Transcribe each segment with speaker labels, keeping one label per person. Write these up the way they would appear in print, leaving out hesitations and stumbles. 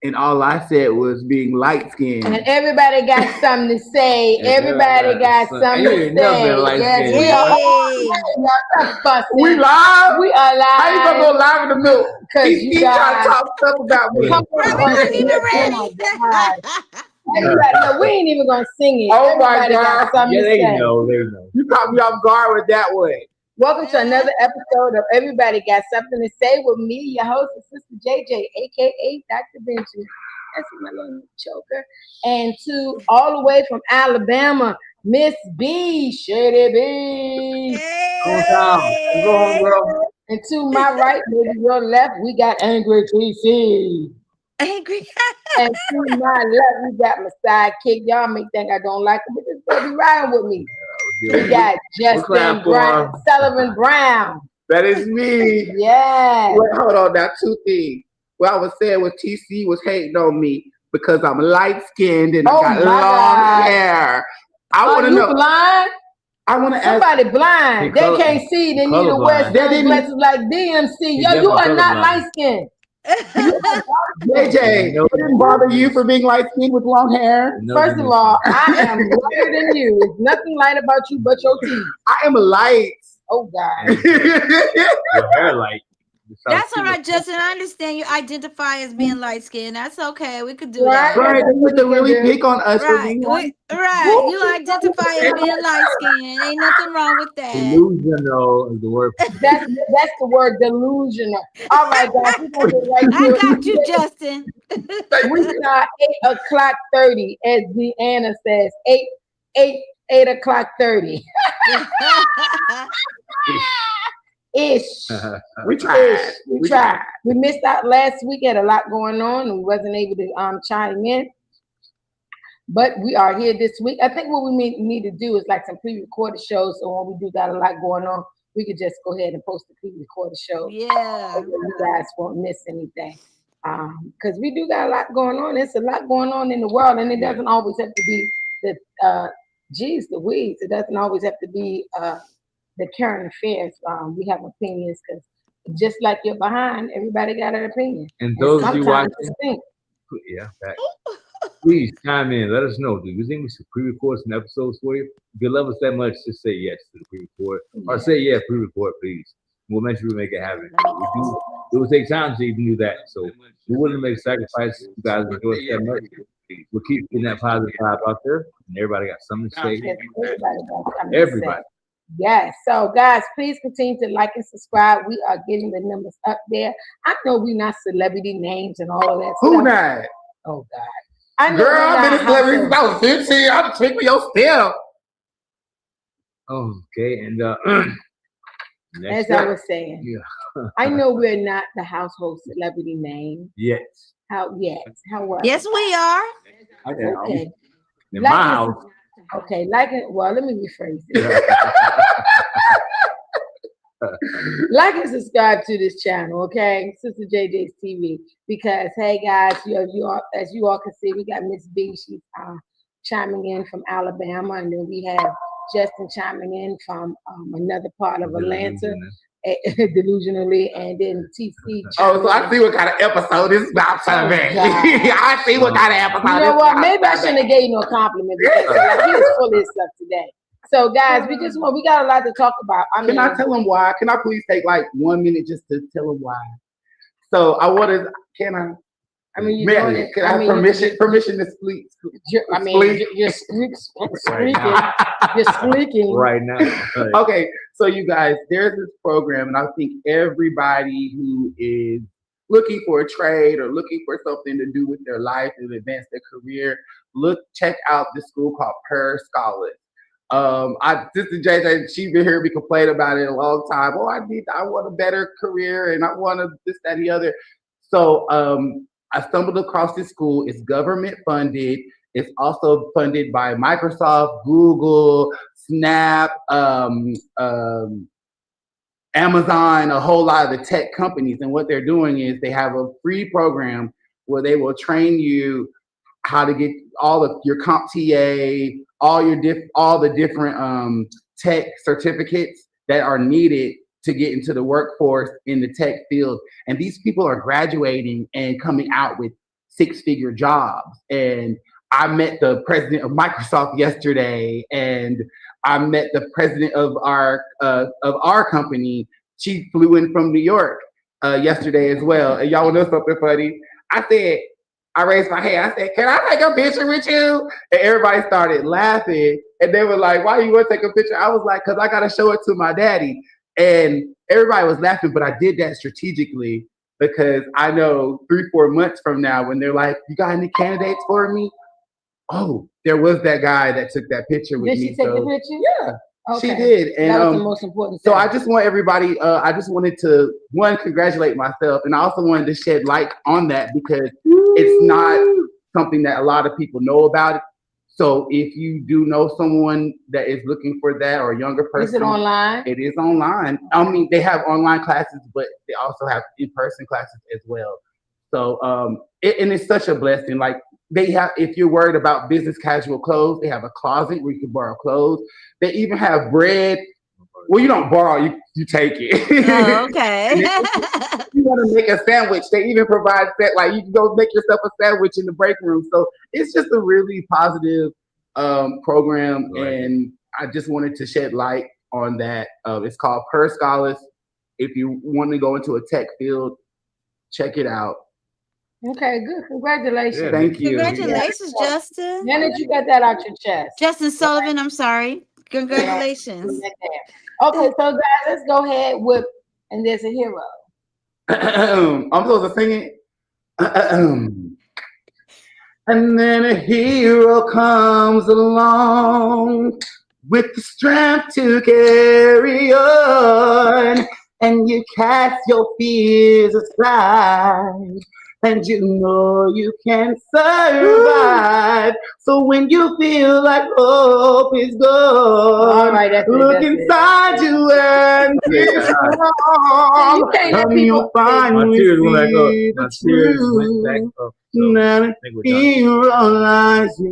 Speaker 1: and all I said was being light skinned.
Speaker 2: And everybody got something to say. Everybody got something to say. Yes, we are.
Speaker 1: We live.
Speaker 2: We are live.
Speaker 1: How you gonna go live in the middle?
Speaker 2: Because you guys
Speaker 1: trying to talk stuff about me.
Speaker 2: Come on, we ain't even gonna sing it.
Speaker 1: Oh
Speaker 2: Everybody
Speaker 1: my God!
Speaker 2: Got something to say.
Speaker 3: Know.
Speaker 1: You caught me off guard with that one.
Speaker 2: Welcome to another episode of Everybody Got Something to Say with me, your host, Sister JJ, aka Dr. Benjamin. That's my little choker. And to all the way from Alabama, Miss B, Shady B.
Speaker 1: Go home, girl.
Speaker 2: And to my right, maybe your left, we got Angry TC.
Speaker 4: Angry.
Speaker 2: And to my left, we got my sidekick. Y'all may think I don't like him, but this baby riding with me. We got Justin Brown, Sullivan Brown.
Speaker 1: That is me.
Speaker 2: Yeah.
Speaker 1: Wait, hold on. Now, two things. What I was saying was TC was hating on me because I'm light skinned and I got long hair. I want to know.
Speaker 2: Blind?
Speaker 1: I want to
Speaker 2: ask. Somebody blind. They can't see. They need to wear sunglasses like DMC. Yo, you are not light skinned.
Speaker 1: JJ, it didn't bother you for being light skinned with long hair?
Speaker 2: First of all, I am lighter than you. There's nothing light about you but your teeth.
Speaker 1: I am light.
Speaker 2: Oh God.
Speaker 3: Your hair light.
Speaker 4: That's all right, Justin. I understand you identify as being light skinned. That's okay. We could do
Speaker 1: that. Right. They used to really pick on us for being light.
Speaker 4: Right. You identify as being light skinned. Ain't nothing wrong with that.
Speaker 3: Delusional is the word.
Speaker 2: That's the word, delusional. All right, guys.
Speaker 4: I got you, Justin.
Speaker 2: We start 8:30, as Deanna says. 8:30. Ish.
Speaker 1: We tried.
Speaker 2: We missed out last week. Had a lot going on and we wasn't able to chime in. But we are here this week. I think what we need to do is like some pre-recorded shows. So when we do got a lot going on, we could just go ahead and post the pre-recorded show.
Speaker 4: Yeah.
Speaker 2: So you guys won't miss anything. Because we do got a lot going on. There's a lot going on in the world, and it doesn't always have to be the weeds. It doesn't always have to be the current affairs. We have opinions because just like you're behind, everybody got an opinion.
Speaker 3: And those of you watching, please chime in. Let us know. Do you think we should pre-record some episodes for you? If you love us that much, just say yes to the pre-record. Or say pre-record, please. We'll make sure we make it happen. It will take time to even do that. So we wouldn't make sacrifices. You guys enjoy us that much. We'll keep getting that positive vibe out there. And everybody got something to say. Everybody.
Speaker 2: Yes. So, guys, please continue to like and subscribe. We are getting the numbers up there. I know we're not celebrity names and all of that
Speaker 1: Who
Speaker 2: stuff.
Speaker 1: not?
Speaker 2: Oh, God. I know
Speaker 1: girl, I've been a celebrity since I was 15. I'm tweaking your step.
Speaker 3: Okay. And
Speaker 2: as I was saying, I know we're not the household celebrity name.
Speaker 3: Yes.
Speaker 2: How?
Speaker 4: Yes, we are.
Speaker 2: Okay.
Speaker 3: In my house.
Speaker 2: Okay, let me rephrase it. Like and subscribe to this channel, okay? Sister JJ's TV. Because hey guys, as you all can see, we got Miss B. She's chiming in from Alabama, and then we have Justin chiming in from another part of Atlanta. Delusionally, and then TC.
Speaker 1: So I see what kind of episode this is about today. I see what kind of episode.
Speaker 2: You know what? Maybe I shouldn't have gave you no compliment because he was full of stuff today. So, guys, we got a lot to talk about.
Speaker 1: Can I tell him why? Can I please take like 1 minute just to tell him why? So I wanted. Can I? I mean, can I have permission to speak?
Speaker 2: You're squeaking
Speaker 3: right now.
Speaker 1: Okay, so you guys, there's this program, and I think everybody who is looking for a trade or looking for something to do with their life and advance their career, check out this school called Per Scholars. Sister JJ, she's been hearing me complain about it a long time. I want a better career, and I want this, that, and the other. So, I stumbled across this school. It's government funded. It's also funded by Microsoft, Google, Snap, Amazon, a whole lot of the tech companies. And what they're doing is they have a free program where they will train you how to get all of your CompTIA, all the different tech certificates that are needed to get into the workforce in the tech field. And these people are graduating and coming out with six-figure jobs. And I met the president of Microsoft yesterday, and I met the president of our company. She flew in from New York yesterday as well. And y'all know something funny? I raised my hand. I said, "Can I take a picture with you?" And everybody started laughing. And they were like, "Why you want to take a picture?" I was like, "Because I got to show it to my daddy." And everybody was laughing, but I did that strategically because I know 3-4 months from now when they're like, "You got any candidates for me?" Oh, there was that guy that took that picture with me.
Speaker 2: Did she take the picture?
Speaker 1: Yeah.
Speaker 2: Okay.
Speaker 1: She did. And
Speaker 2: that was the most important
Speaker 1: so
Speaker 2: thing.
Speaker 1: I just want everybody, I just wanted to, one, congratulate myself. And I also wanted to shed light on that because it's not something that a lot of people know about. So if you do know someone that is looking for that or a younger person.
Speaker 2: Is it online?
Speaker 1: It is online. I mean, they have online classes, but they also have in-person classes as well. So, and it's such a blessing. Like they have, if you're worried about business casual clothes, they have a closet where you can borrow clothes. They even have bread. Well, you don't borrow, you take it.
Speaker 4: Oh, okay.
Speaker 1: You want to make a sandwich, they even provide that. Like you can go make yourself a sandwich in the break room. So it's just a really positive program,
Speaker 3: Right.
Speaker 1: and I just wanted to shed light on that. It's called Per Scholars. If you want to go into a tech field, check it out.
Speaker 2: Okay, good. Congratulations.
Speaker 3: Yeah.
Speaker 1: Thank you.
Speaker 4: Congratulations, Justin.
Speaker 2: Now that you got that out your chest.
Speaker 4: Justin Sullivan, I'm sorry. Congratulations.
Speaker 2: Okay, so guys, let's go ahead with, and there's a hero.
Speaker 1: I'm supposed to sing it. And then a hero comes along with the strength to carry on, and you cast your fears aside, and you know you can survive. So when you feel like hope is gone,
Speaker 2: All right, that's it,
Speaker 1: look
Speaker 2: that's it.
Speaker 1: inside you and be strong,
Speaker 2: You can't let
Speaker 1: and
Speaker 2: people
Speaker 1: you'll find
Speaker 3: My
Speaker 1: we
Speaker 3: tears went back up.
Speaker 1: see
Speaker 3: My
Speaker 1: the
Speaker 3: tears went back
Speaker 1: truth.
Speaker 3: up. So I
Speaker 1: Now
Speaker 3: think we're done.
Speaker 1: hero lies in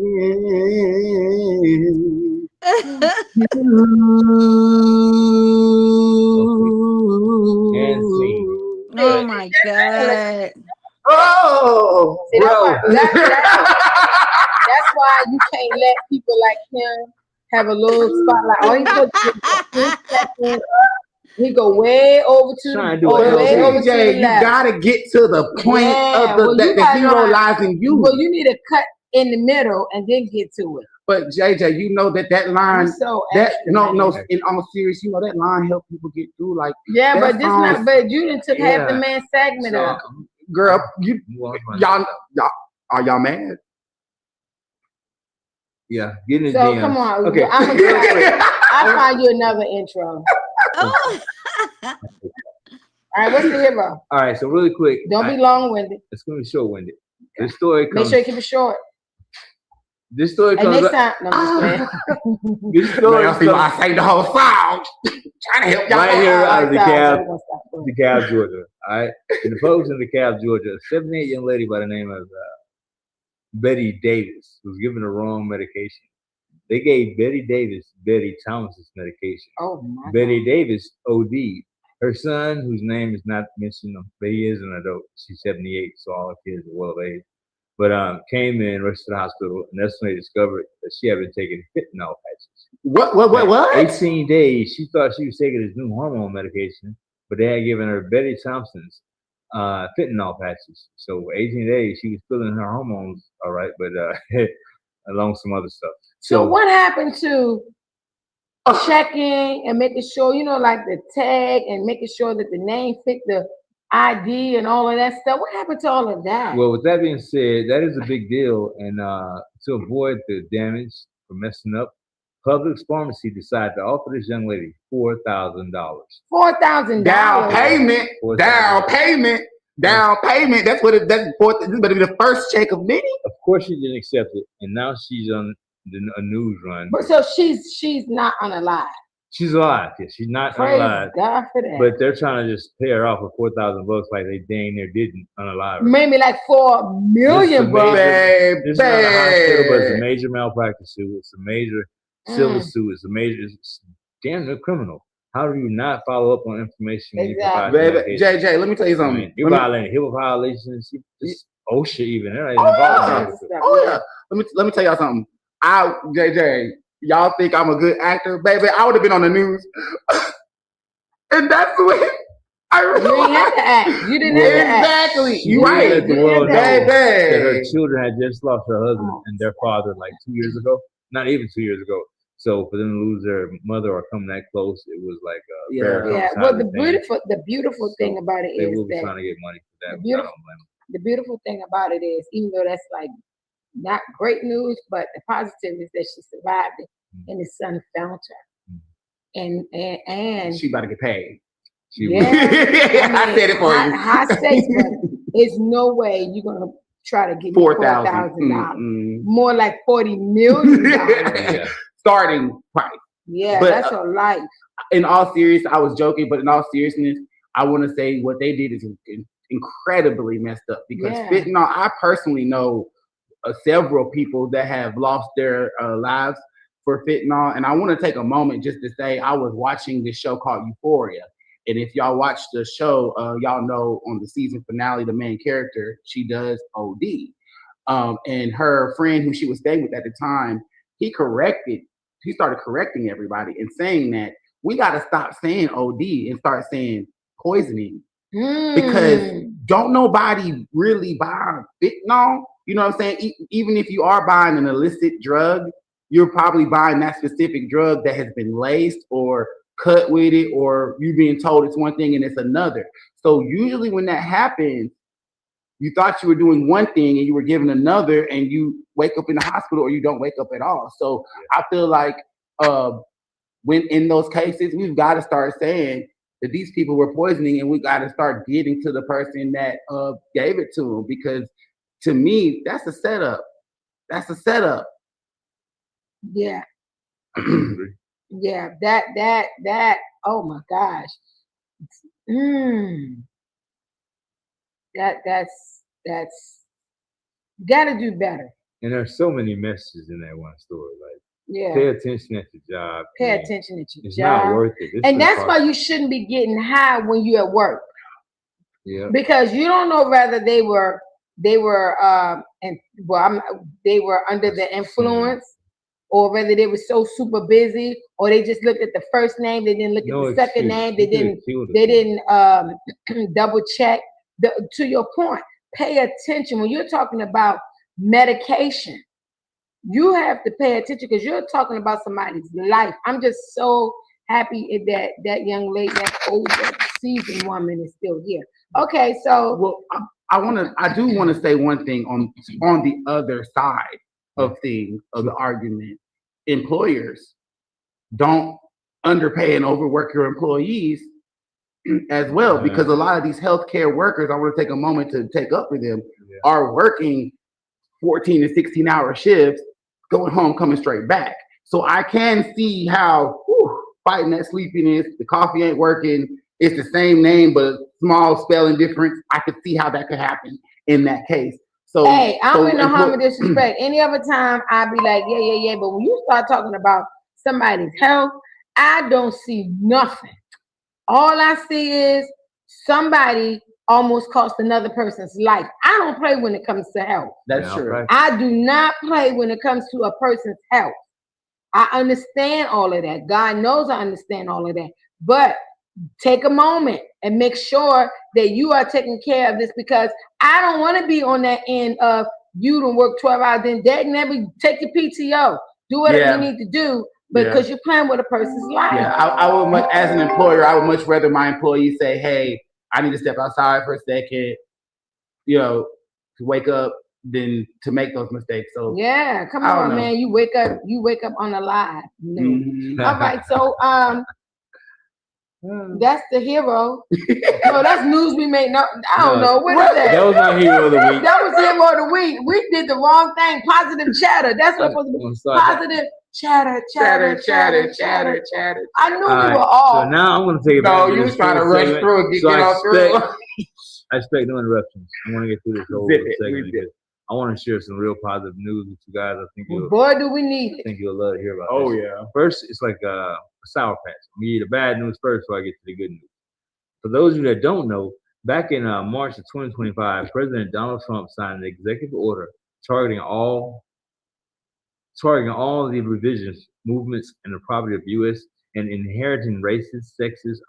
Speaker 3: And sing.
Speaker 4: Oh my God.
Speaker 1: Oh,
Speaker 2: See,
Speaker 1: bro.
Speaker 2: that's why you can't let people like him have a little spotlight. All he put he go way over to
Speaker 3: Trying to
Speaker 2: the
Speaker 3: do
Speaker 2: or
Speaker 3: it.
Speaker 2: way over to
Speaker 1: JJ,
Speaker 2: the
Speaker 1: you
Speaker 2: left.
Speaker 1: gotta get to the point
Speaker 2: Yeah,
Speaker 1: of the
Speaker 2: well,
Speaker 1: that
Speaker 2: you
Speaker 1: the
Speaker 2: gotta
Speaker 1: hero
Speaker 2: know how-
Speaker 1: lies in you.
Speaker 2: Well, you need to cut in the middle and then get to it.
Speaker 1: But JJ, you know that line,
Speaker 2: You're so
Speaker 1: that
Speaker 2: extra,
Speaker 1: no,
Speaker 2: man.
Speaker 1: in all serious, you know that line help people get through. Like,
Speaker 2: Yeah,
Speaker 1: that
Speaker 2: but this
Speaker 1: song
Speaker 2: not.
Speaker 1: is-
Speaker 2: But you done took half the
Speaker 3: Yeah.
Speaker 2: man's segment
Speaker 3: So,
Speaker 2: out.
Speaker 1: girl, you
Speaker 3: move on.
Speaker 1: y'all are y'all mad?
Speaker 3: Yeah, get in the
Speaker 2: So
Speaker 3: DMs.
Speaker 2: come on,
Speaker 3: Okay.
Speaker 2: I'm gonna I'll find you another intro.
Speaker 4: Oh.
Speaker 2: All right, what's the hero?
Speaker 3: All right, so really quick.
Speaker 2: Don't be long-winded.
Speaker 3: It's going to be short-winded. This story
Speaker 2: Make
Speaker 3: comes.
Speaker 2: sure you keep it short.
Speaker 3: This story
Speaker 2: And
Speaker 3: comes.
Speaker 2: next time, no, I'm just playing.
Speaker 3: This story
Speaker 1: Y'all see why
Speaker 3: comes
Speaker 1: I sang the whole song. Trying to help y'all.
Speaker 3: right here out of
Speaker 2: Sorry,
Speaker 3: DeKalb,
Speaker 2: I'm gonna stop. Go ahead.
Speaker 3: DeKalb, Georgia. All right, in the folks in DeKalb, Georgia, a 78 young lady by the name of Betty Davis was given the wrong medication. They gave Betty Davis Betty Thomas's medication.
Speaker 2: Oh my
Speaker 3: Betty Davis OD'd. Her son, whose name is not mentioned, but he is an adult. She's 78, so all her kids are well of age. But came in, rushed to the hospital, and that's when they discovered that she had been taking fentanyl patches.
Speaker 1: What?
Speaker 3: 18 days, she thought she was taking this new hormone medication, but they had given her Betty Thompson's fentanyl patches. So 18 days, she was filling her hormones all right, but along with some other stuff.
Speaker 2: So what happened to checking and making sure, you know, like the tag and making sure that the name fit the ID and all of that stuff? What happened to all of that?
Speaker 3: Well, with that being said, that is a big deal, and to avoid the damage from messing up, Publix Pharmacy decided to offer this young lady $4,000.
Speaker 2: $4,000
Speaker 1: Down payment.
Speaker 3: $4,000.
Speaker 1: Down payment. Down payment. That's what it. That's for. This better be the first check of many.
Speaker 3: Of course, she didn't accept it, and now she's on a news run.
Speaker 2: But so she's not unalive.
Speaker 3: She's alive. Yeah, she's not
Speaker 2: Praise
Speaker 3: unalive,
Speaker 2: God for that.
Speaker 3: but they're trying to just pay her off for $4,000 like they dang near didn't unalive her.
Speaker 2: Maybe like $4 million,
Speaker 3: This
Speaker 2: bro.
Speaker 3: is
Speaker 1: Babe,
Speaker 3: This is not a hospital, but it's a
Speaker 1: babe.
Speaker 3: major malpractice suit. It's a major civil suit. It's a major, it's damn near criminal. How do you not follow up on information when you provide
Speaker 1: Baby,
Speaker 3: medication?
Speaker 1: JJ, let me tell you
Speaker 3: I
Speaker 1: something.
Speaker 3: mean, you're violating HIPAA violations. OSHA even. They're not even
Speaker 2: Oh,
Speaker 3: involved.
Speaker 2: yeah.
Speaker 1: Oh yeah. Let me tell y'all something. JJ, y'all think I'm a good actor, baby? I would have been on the news, and that's the way I
Speaker 2: You didn't have to act. You didn't have to act.
Speaker 1: exactly.
Speaker 3: She
Speaker 1: You
Speaker 3: wanted
Speaker 1: right,
Speaker 3: to let the world know that her
Speaker 1: baby.
Speaker 3: children had just lost her husband and their father like 2 years ago. Not even 2 years ago. So for them to lose their mother or come that close, it was like a very
Speaker 2: Yeah. Well, the
Speaker 3: traumatizing
Speaker 2: beautiful thing
Speaker 3: So,
Speaker 2: about it
Speaker 3: They
Speaker 2: is
Speaker 3: will be
Speaker 2: that
Speaker 3: trying to get money for that.
Speaker 2: the
Speaker 3: Which I don't blame them.
Speaker 2: the beautiful thing about it is, even though that's like not great news, but the positive is that she survived it, and his son found her, and
Speaker 1: She about to get paid.
Speaker 2: yeah,
Speaker 1: I said it for you.
Speaker 2: High stakes, but there's no way you're gonna try to get $4,000. More like $40 million.
Speaker 3: Yeah.
Speaker 1: Starting price.
Speaker 2: Yeah,
Speaker 1: But,
Speaker 2: that's a life.
Speaker 1: In all seriousness, I was joking, but in all seriousness, I want to say what they did is incredibly messed up because fentanyl. I personally know several people that have lost their lives for fentanyl, and I want to take a moment just to say I was watching this show called Euphoria, and if y'all watch the show, y'all know on the season finale, the main character, she does OD, and her friend who she was staying with at the time, he started correcting everybody and saying that we got to stop saying OD and start saying poisoning because don't nobody really buy fentanyl. You know what I'm saying? Even if you are buying an illicit drug, you're probably buying that specific drug that has been laced or cut with it, or you being told it's one thing and it's another. So usually when that happens, you thought you were doing one thing and you were given another, and you wake up in the hospital or you don't wake up at all. So I feel like when in those cases, we've got to start saying that these people were poisoning, and we got to start getting to the person that gave it to them, because to me, that's a setup. That's a setup.
Speaker 2: Yeah. Yeah. That. Oh my gosh. That's got to do better.
Speaker 3: And there's so many messages in that one story. Like, pay attention at your job.
Speaker 2: Pay attention at your
Speaker 3: it's
Speaker 2: job.
Speaker 3: It's not worth it.
Speaker 2: And that's why you shouldn't be getting high when you're at work.
Speaker 3: Yeah.
Speaker 2: Because you don't know whether they were they were under the influence, or whether they were so super busy, or they just looked at the first name, they didn't look at the second name, they didn't double check. To your point, pay attention when you're talking about medication. You have to pay attention because you're talking about somebody's life. I'm just so happy that that young lady, that older seasoned woman, is still here. Okay, so
Speaker 1: well, I do want to say one thing on the other side of things of the argument. Employers don't underpay and overwork your employees as well, because a lot of these healthcare workers, I want to take a moment to take up for them, are working 14 to 16-hour shifts, going home, coming straight back. So I can see how fighting that sleepiness, the coffee ain't working, it's the same name but small spelling difference. I could see how that could happen in that case. So
Speaker 2: hey, I don't know how much disrespect. Any other time I'd be like, yeah. But when you start talking about somebody's health, I don't see nothing. All I see is somebody almost cost another person's life. I don't play when it comes to health.
Speaker 1: That's true. Right.
Speaker 2: I do not play when it comes to a person's health. I understand all of that. God knows I understand all of that. But take a moment and make sure that you are taking care of this, because I don't want to be on that end of you don't work 12 hours, then that never take your PTO. Do whatever you need to do, because you're playing with a person's life.
Speaker 1: Yeah, I would much, as an employer, I would much rather my employees say, hey, I need to step outside for a second, to wake up, than to make those mistakes. So
Speaker 2: yeah, come on, man. You wake up on a lie. All right, so that's the hero. No, that's news we made. No, I don't know. What is that?
Speaker 3: That was my hero of the week.
Speaker 2: That was hero of the week. We did the wrong thing. Positive chatter. That's what supposed to be. Positive chatter. I knew we were all.
Speaker 3: So now I'm going to take it back.
Speaker 1: No, you was trying to rush through and get off through.
Speaker 3: I expect no interruptions. I want to get through this whole segment because I want to share some real positive news with you guys. I think
Speaker 2: do we need it.
Speaker 3: I think you'll love to hear about
Speaker 1: this. Oh,
Speaker 3: yeah. First, it's like a Sour Patch. We need the bad news first before I get to the good news. For those of you that don't know, back in March of 2025, President Donald Trump signed an executive order targeting all the revisions, movements, and the property of U.S. and inheriting racist, sexist,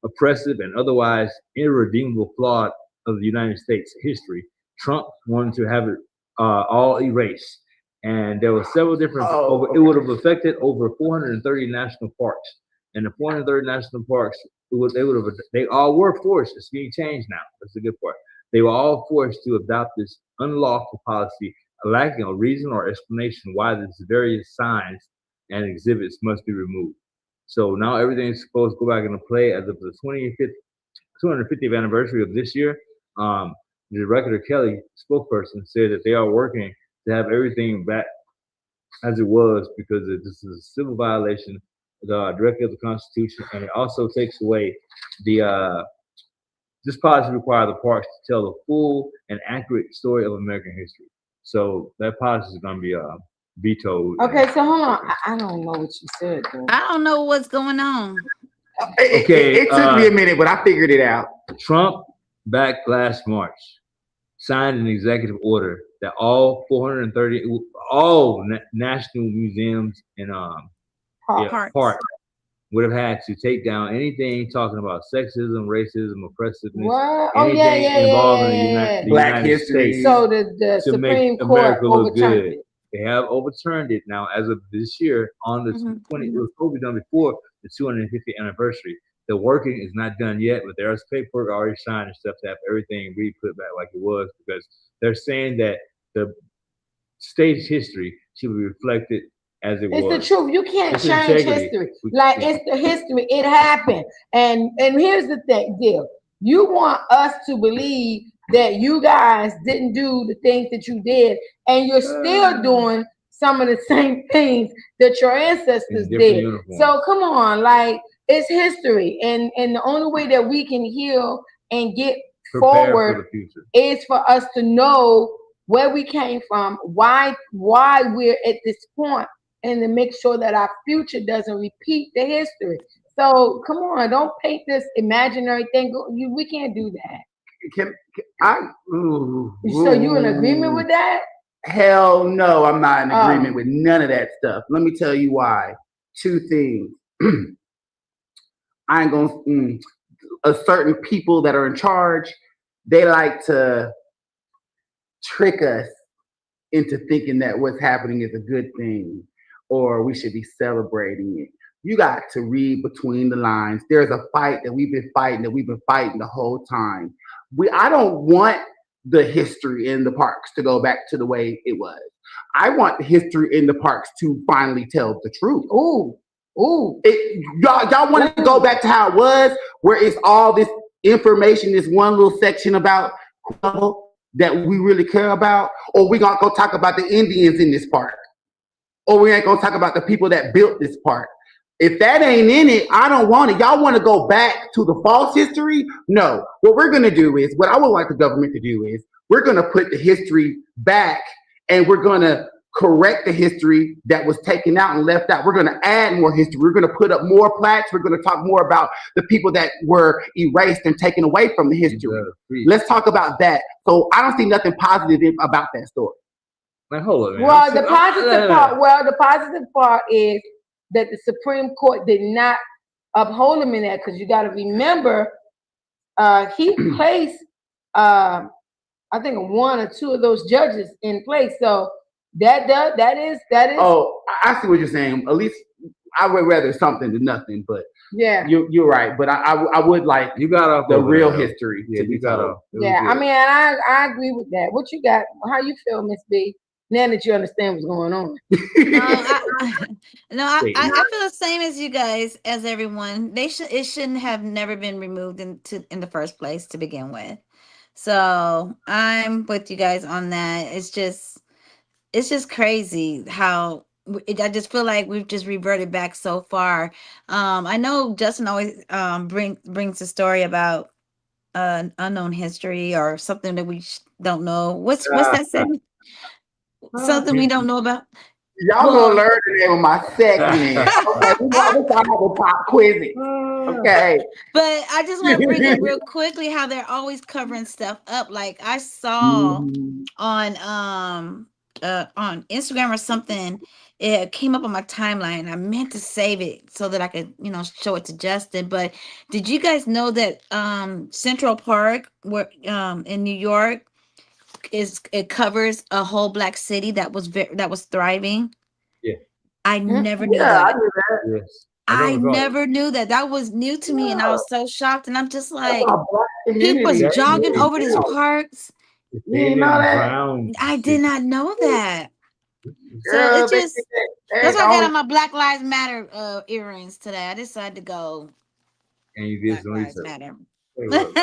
Speaker 3: oppressive, and otherwise irredeemable flaw of the United States history. Trump wanted to have it all erased, and there were several different. It would have affected over 430 national parks, and the 430 national parks, they all were forced. It's being changed now. That's the good part. They were all forced to adopt this unlawful policy, lacking a reason or explanation why these various signs and exhibits must be removed. So now everything's supposed to go back into play as of the 250th anniversary of this year. The Director Kelly, spokesperson, said that they are working to have everything back as it was because this is a civil violation directly of the Constitution, and it also takes away the this policy requires the parks to tell the full and accurate story of American history. So that policy is going to be vetoed.
Speaker 2: Okay, so hold on. I don't know what you said, though.
Speaker 4: I don't know what's going on.
Speaker 1: It took me a minute, but I figured it out.
Speaker 3: Trump, back last March, signed an executive order that all 430, national museums and parks would have had to take down anything talking about sexism, racism, oppressiveness, anything involving the United States.
Speaker 2: So the Supreme Court overturned it.
Speaker 3: They have overturned it now as of this year on the 20. It was supposed to be done before the 250th anniversary. The working is not done yet, but there's paperwork already signed and stuff to have everything really put back like it was, because they're saying that the state's history should be reflected as it was.
Speaker 2: It's the truth. You can't change history. Like, it's the history. It happened. And here's the deal. You want us to believe that you guys didn't do the things that you did, and you're still doing some of the same things that your ancestors did. Uniforms. So come on, like, it's history. And the only way that we can heal and get forward is for us to know where we came from, why we're at this point, and to make sure that our future doesn't repeat the history. So come on, don't paint this imaginary thing. We can't do that. So you in agreement with that?
Speaker 1: Hell no, I'm not in agreement with none of that stuff. Let me tell you why. Two things. I ain't gonna. A certain people that are in charge, they like to trick us into thinking that what's happening is a good thing, or we should be celebrating it. You got to read between the lines. There's a fight that we've been fighting the whole time. I don't want the history in the parks to go back to the way it was. I want the history in the parks to finally tell the truth. Y'all want to go back to how it was, where it's all this information, this one little section about that we really care about, or we gonna go talk about the Indians in this park, or we ain't gonna talk about the people that built this park. If that ain't in it, I don't want it. Y'all want to go back to the false history? No. What we're going to do is, what I would like the government to do is, we're going to put the history back, and we're going to correct the history that was taken out and left out. We're going to add more history. We're going to put up more plaques. We're going to talk more about the people that were erased and taken away from the history. Let's talk about that. So I don't see nothing positive about that story.
Speaker 3: Man, hold on, man.
Speaker 2: Well, the positive part is that the Supreme Court did not uphold him in that, because you got to remember, he placed, I think, one or two of those judges in place. So that is.
Speaker 1: Oh, I see what you're saying. At least I would rather something than nothing. But
Speaker 2: yeah,
Speaker 1: you're right. But I would like
Speaker 3: you got
Speaker 1: the real history.
Speaker 3: Yeah, you got to.
Speaker 2: Yeah, I mean, I agree with that. What you got? How you feel, Miss B? Now that you understand what's going on.
Speaker 4: I feel the same as you guys, as everyone. It shouldn't have never been removed in the first place to begin with. So I'm with you guys on that. It's just crazy how I just feel like we've just reverted back so far. I know Justin always brings a story about unknown history or something that we don't know. What's that saying? Something we don't know about.
Speaker 1: Y'all
Speaker 4: Well-
Speaker 1: gonna learn the name of my segment. Okay, we want to start with pop quizzing. Okay.
Speaker 4: But I just want to bring in real quickly how they're always covering stuff up. Like I saw
Speaker 1: Mhm.
Speaker 4: on Instagram or something, it came up on my timeline. I meant to save it so that I could, show it to Justin. But did you guys know that Central Park, where in New York, it covers a whole black city that was thriving?
Speaker 3: Yeah.
Speaker 4: I never knew
Speaker 1: Yeah, I
Speaker 4: that.
Speaker 1: knew that.
Speaker 3: Yes.
Speaker 4: I
Speaker 3: don't recall it.
Speaker 4: never knew that. That was new to me, and I was so shocked. And I'm just like,
Speaker 1: That's our black
Speaker 4: people was
Speaker 1: community.
Speaker 4: jogging over these
Speaker 1: Yeah.
Speaker 4: parks.
Speaker 3: The
Speaker 1: You didn't know
Speaker 3: stadium
Speaker 1: that?
Speaker 3: ground.
Speaker 4: I did not know that. So
Speaker 1: Girl,
Speaker 4: it just
Speaker 1: they
Speaker 4: that's why I got
Speaker 1: always-
Speaker 4: on my Black Lives Matter earrings today. I decided to go
Speaker 3: And you did
Speaker 4: Black
Speaker 3: some
Speaker 4: Lives
Speaker 3: research.
Speaker 4: Matter.
Speaker 3: Hey, look,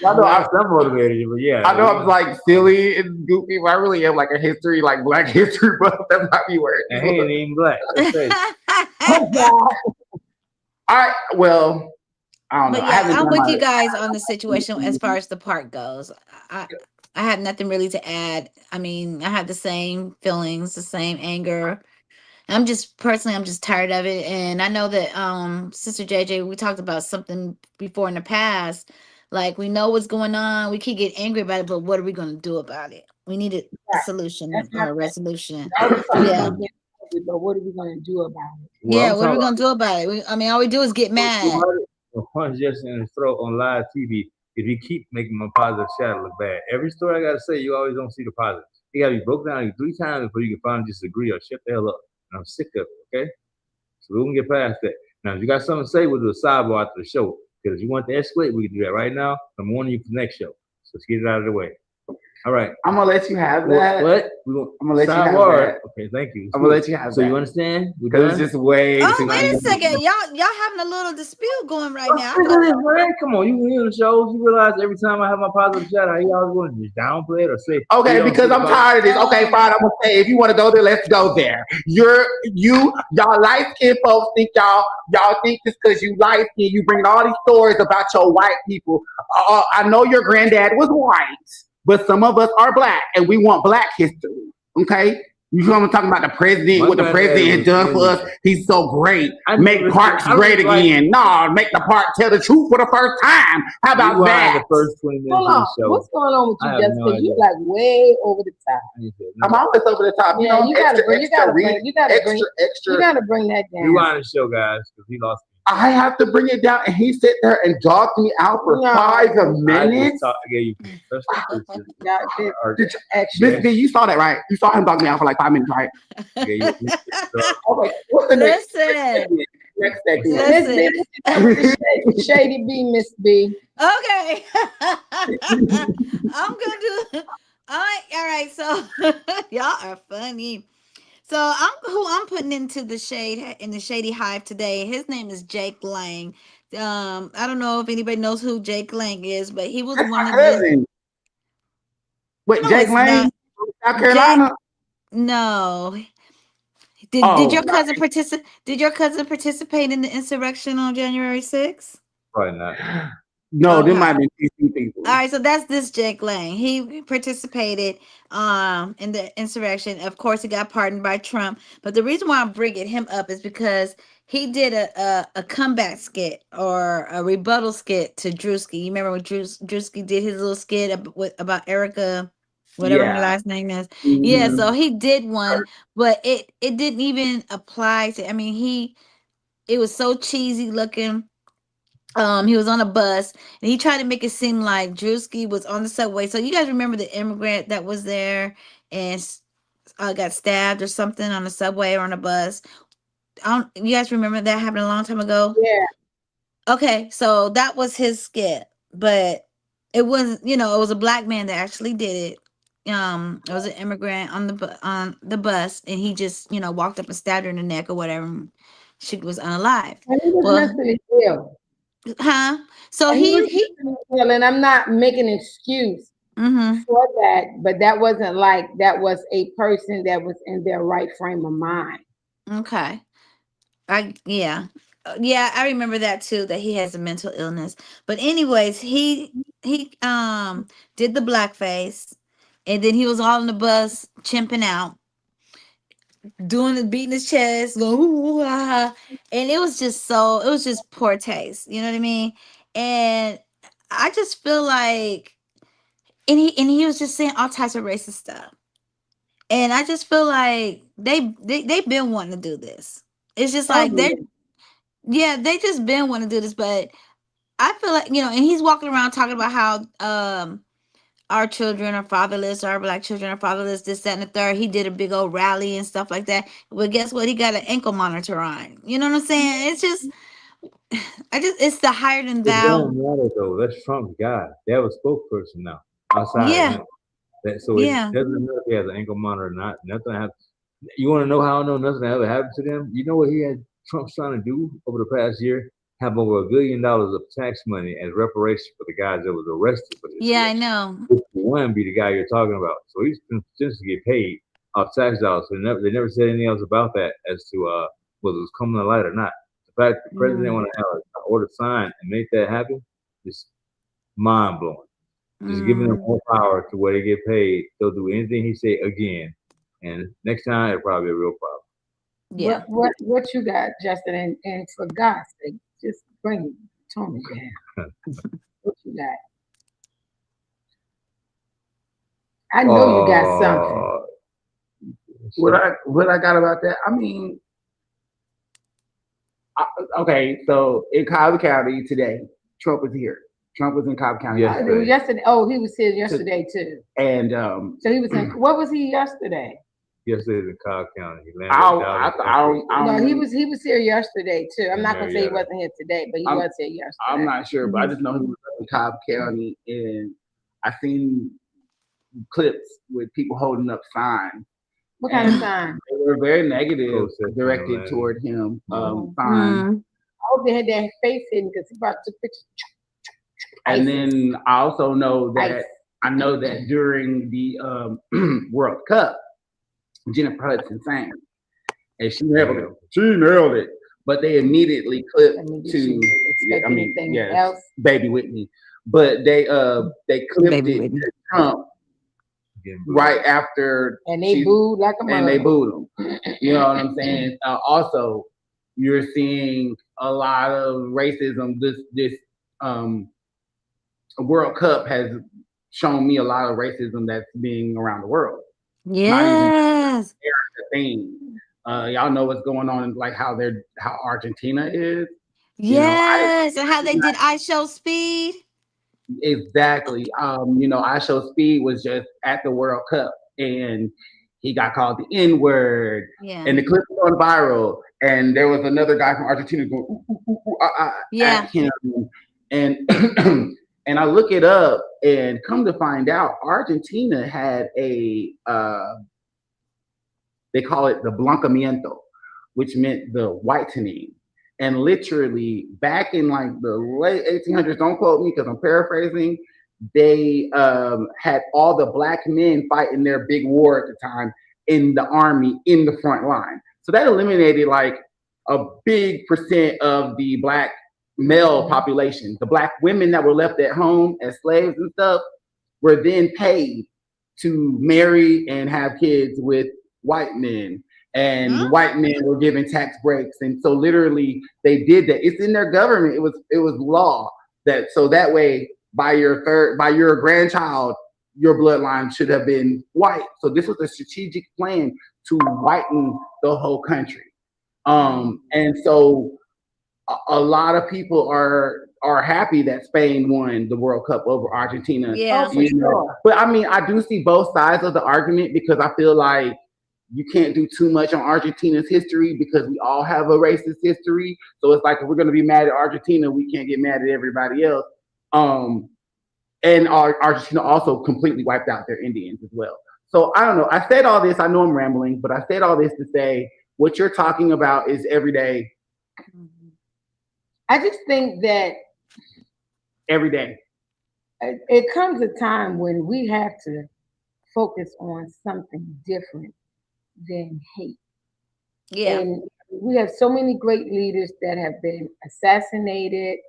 Speaker 1: I know I'm
Speaker 3: some motivated you, but yeah.
Speaker 1: I know I'm like silly and goofy, but I really am like a history, like Black history buff. That might be where.
Speaker 3: And he ain't even black. That's crazy.
Speaker 1: All right, well, I don't know.
Speaker 4: But
Speaker 1: I
Speaker 4: yeah,
Speaker 1: haven't
Speaker 4: I'm
Speaker 1: done
Speaker 4: with
Speaker 1: my-
Speaker 4: you guys on the situation as far as the park goes. I have nothing really to add. I mean, I have the same feelings, the same anger. I'm just tired of it. And I know that Sister JJ, we talked about something before in the past. Like we know what's going on. We keep getting angry about it, but what are we gonna do about it? We need a solution
Speaker 2: That's
Speaker 4: or a resolution.
Speaker 2: Always talking
Speaker 4: Yeah.
Speaker 2: about getting angry, but what are we gonna do about it?
Speaker 4: Yeah,
Speaker 3: I'm
Speaker 4: what are we
Speaker 3: talking
Speaker 4: gonna do about it? I mean, all we do is get mad.
Speaker 3: about punch Justin in his throat on live TV if you keep making my positive shadow look bad. Every story I gotta say, you always don't see the positive. You gotta be broke down 3 times before you can finally disagree or shut the hell up. And I'm sick of it, okay? So we can get past that. Now, if you got something to say, we'll do a sidebar after the show. Because if you want to escalate, we can do that right now. I'm warning you for the next show. So let's get it out of the way. All right.
Speaker 1: I'm gonna let you have that.
Speaker 3: What?
Speaker 1: I'm gonna let you have
Speaker 3: sidebar.
Speaker 1: that.
Speaker 3: Okay, thank you.
Speaker 1: I'm gonna let you have
Speaker 3: So
Speaker 1: that.
Speaker 3: you understand? We
Speaker 1: Because
Speaker 3: done?
Speaker 1: it's just way
Speaker 4: Oh,
Speaker 1: too
Speaker 4: wait a
Speaker 1: much.
Speaker 4: second. Y'all having a little dispute going right now.
Speaker 3: Come on, you hear the shows. You realize every time I have my positive shadow, he always want to just downplay it or say,
Speaker 1: Okay, because I'm tired of this. Okay, fine. I'm gonna say if you want to go there, let's go there. Y'all light skinned folks think y'all think just because you light skinned, you bring all these stories about your white people. I know your granddad was white, but some of us are black, and we want black history. Okay. You know what I'm talking about? The president, what the president has done for us. He's so great. Make parks great again. No, make the park tell the truth for the first time. How about that?
Speaker 3: The first 20 minutes
Speaker 2: Hold
Speaker 3: of
Speaker 2: on.
Speaker 3: the show.
Speaker 2: What's going on with
Speaker 3: I
Speaker 2: you,
Speaker 3: have
Speaker 2: Justin?
Speaker 3: no
Speaker 2: Because
Speaker 3: idea.
Speaker 2: you're like way over the top.
Speaker 1: I'm always over the top. You
Speaker 2: Yeah,
Speaker 1: know,
Speaker 2: you gotta bring
Speaker 1: extra.
Speaker 2: you gotta bring that down.
Speaker 3: Rewind the show, guys, because he lost me.
Speaker 1: I have to bring it down, and he sat there and dogged me out for
Speaker 2: No.
Speaker 1: 5
Speaker 3: I
Speaker 1: minutes.
Speaker 3: gave you professional
Speaker 2: Yeah, this
Speaker 3: or
Speaker 1: Did you-
Speaker 2: extra.
Speaker 1: Miss B, you saw that, right? You saw him dog me out for like 5 minutes, right?
Speaker 3: gave you
Speaker 1: Okay, what's the next?
Speaker 4: Listen.
Speaker 1: Next segment.
Speaker 4: Listen.
Speaker 2: Miss B, Shady B, Miss B.
Speaker 4: Okay. I'm gonna do all right, so y'all are funny. So I'm putting into the Shady Hive today. His name is Jake Lang. I don't know if anybody knows who Jake Lang is, but he was
Speaker 1: That's
Speaker 4: one
Speaker 1: my
Speaker 4: of the
Speaker 1: cousin. Wait,
Speaker 4: No,
Speaker 1: Jake
Speaker 4: it's
Speaker 1: Lane,
Speaker 4: not.
Speaker 1: South Carolina.
Speaker 4: no. Did
Speaker 1: Oh,
Speaker 4: your cousin participate in the insurrection on January 6th?
Speaker 3: probably not.
Speaker 1: No,
Speaker 4: Okay.
Speaker 1: there might be PC people.
Speaker 4: All right, so that's this Jake Lang. He participated in the insurrection. Of course, he got pardoned by Trump. But the reason why I'm bringing him up is because he did a comeback skit or a rebuttal skit to Drewski. You remember when Drewski did his little skit about Erica, whatever her
Speaker 1: Yeah.
Speaker 4: last name is? Yeah,
Speaker 1: Mhm.
Speaker 4: so he did one, but it didn't even apply to. I mean, it was so cheesy looking. He was on a bus and he tried to make it seem like Drewski was on the subway. So you guys remember the immigrant that was there and got stabbed or something on the subway or on a bus? You guys remember that happened a long time ago?
Speaker 2: Yeah.
Speaker 4: Okay, so that was his skit, but it wasn't. It was a black man that actually did it. It was an immigrant on the bus, and he just walked up and stabbed her in the neck or whatever. And she was unalive.
Speaker 2: And he was
Speaker 4: Well,
Speaker 2: mentally ill.
Speaker 4: Huh? So
Speaker 2: And
Speaker 4: he
Speaker 2: was mentally ill, and I'm not making an excuse
Speaker 4: mm-hmm.
Speaker 2: for that, but that wasn't like that was a person that was in their right frame of mind.
Speaker 4: Okay. Yeah, I remember that too, that he has a mental illness. But anyways, he did the blackface, and then he was all on the bus chimping out. beating his chest, going, ooh, ah. And it was just poor taste. You know what I mean? And I just feel like, and he was just saying all types of racist stuff. And I just feel like they've been wanting to do this. It's just
Speaker 2: Oh,
Speaker 4: like they just been wanting to do this, but I feel like, and he's walking around talking about how our children are fatherless, our black children are fatherless, this, that, and the third. He did a big old rally and stuff like that. But guess what? He got an ankle monitor on. You know what I'm saying? It's just, it's the higher than
Speaker 3: It
Speaker 4: thou.
Speaker 3: don't matter though. That's Trump's guy. They have a spokesperson now outside of
Speaker 4: Yeah,
Speaker 3: him. So it
Speaker 4: yeah.
Speaker 3: doesn't matter if he has an ankle monitor or not. Nothing happens. You want to know how I know nothing ever happened to them? You know what Trump's trying to do over the past year? Have over $1 billion of tax money as reparation for the guys that was arrested for this
Speaker 4: Yeah, I
Speaker 3: election.
Speaker 4: know.
Speaker 3: This one be the guy you're talking about. So he's potentially get paid off tax dollars. So they never said anything else about that as to whether it was coming to light or not. The fact the president want to have an order signed and make that happen is mind blowing. Just giving them more power to where they get paid. They'll do anything he say again, and next time it'll probably be a real problem.
Speaker 4: Yeah.
Speaker 2: What you got, Justin? And for God's sake, just bring Tony down. What you got? I know you got something.
Speaker 1: What I got about that? I mean, okay, so in Cobb County today, Trump was here. Trump was in Cobb County
Speaker 2: yesterday. Oh, he was here yesterday too.
Speaker 1: And
Speaker 2: so he was in. What was he yesterday?
Speaker 3: Yesterday in Cobb County. He landed
Speaker 2: no, he was here yesterday too. I'm not gonna say he wasn't here today, but he was here yesterday.
Speaker 1: I'm not sure, but I just know he was in Cobb County, and I seen clips with people holding up signs.
Speaker 2: What kind of signs?
Speaker 1: They were very negative, directed toward him. Signs.
Speaker 2: I hope they had their face hidden because he brought the picture.
Speaker 1: And then I also know that during the World Cup, Jennifer Hudson sang, and she nailed it. But they immediately clipped to, Baby Whitney. But they clipped it to Trump right after,
Speaker 2: and they booed like a mother.
Speaker 1: And they booed him. You know what I'm saying? Also, you're seeing a lot of racism. This World Cup has shown me a lot of racism that's being around the world.
Speaker 4: Yes.
Speaker 1: Thing. Y'all know what's going on, like how Argentina is.
Speaker 4: Yes, and how they did I Show Speed.
Speaker 1: Exactly. I Show Speed was just at the World Cup, and he got called the N-word.
Speaker 4: Yeah.
Speaker 1: And the clip was on viral, and there was another guy from Argentina going at him, and and I look it up, and come to find out, Argentina had a they call it the blancamiento, which meant the whitening. And literally back in like the late 1800s, don't quote me because I'm paraphrasing, they had all the black men fighting their big war at the time in the army in the front line. So that eliminated like a big percent of the black male population. The black women that were left at home as slaves and stuff were then paid to marry and have kids with white men, and white men were given tax breaks. And so literally they did that. It's in their government. It was law that so that way by your grandchild, your bloodline should have been white. So this was a strategic plan to whiten the whole country. And so a lot of people are happy that Spain won the World Cup over Argentina.
Speaker 4: Yeah,
Speaker 1: But I mean, I do see both sides of the argument, because I feel like you can't do too much on Argentina's history because we all have a racist history. So it's like, if we're going to be mad at Argentina, we can't get mad at everybody else. And Argentina also completely wiped out their Indians as well. So I don't know. I said all this. I know I'm rambling, but I said all this to say what you're talking about is every day.
Speaker 2: I just think that
Speaker 1: every day
Speaker 2: it comes a time when we have to focus on something different than hate.
Speaker 4: Yeah.
Speaker 2: And we have so many great leaders that have been assassinated,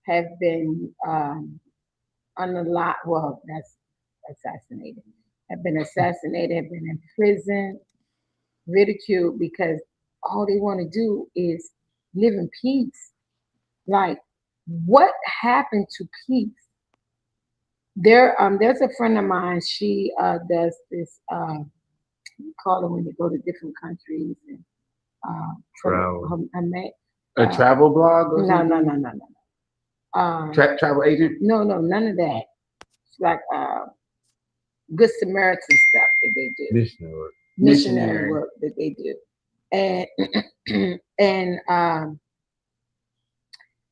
Speaker 2: have been assassinated, have been in prison. ridiculed because all they want to do is live in peace. Like, what happened to peace? There's a friend of mine. She does this. You call it when you go to different countries and
Speaker 3: Travel.
Speaker 1: A travel blog or
Speaker 2: no,
Speaker 1: something?
Speaker 2: no.
Speaker 1: Travel agent?
Speaker 2: No, none of that. It's like Good Samaritan stuff that they do. Missionary work that they do. And and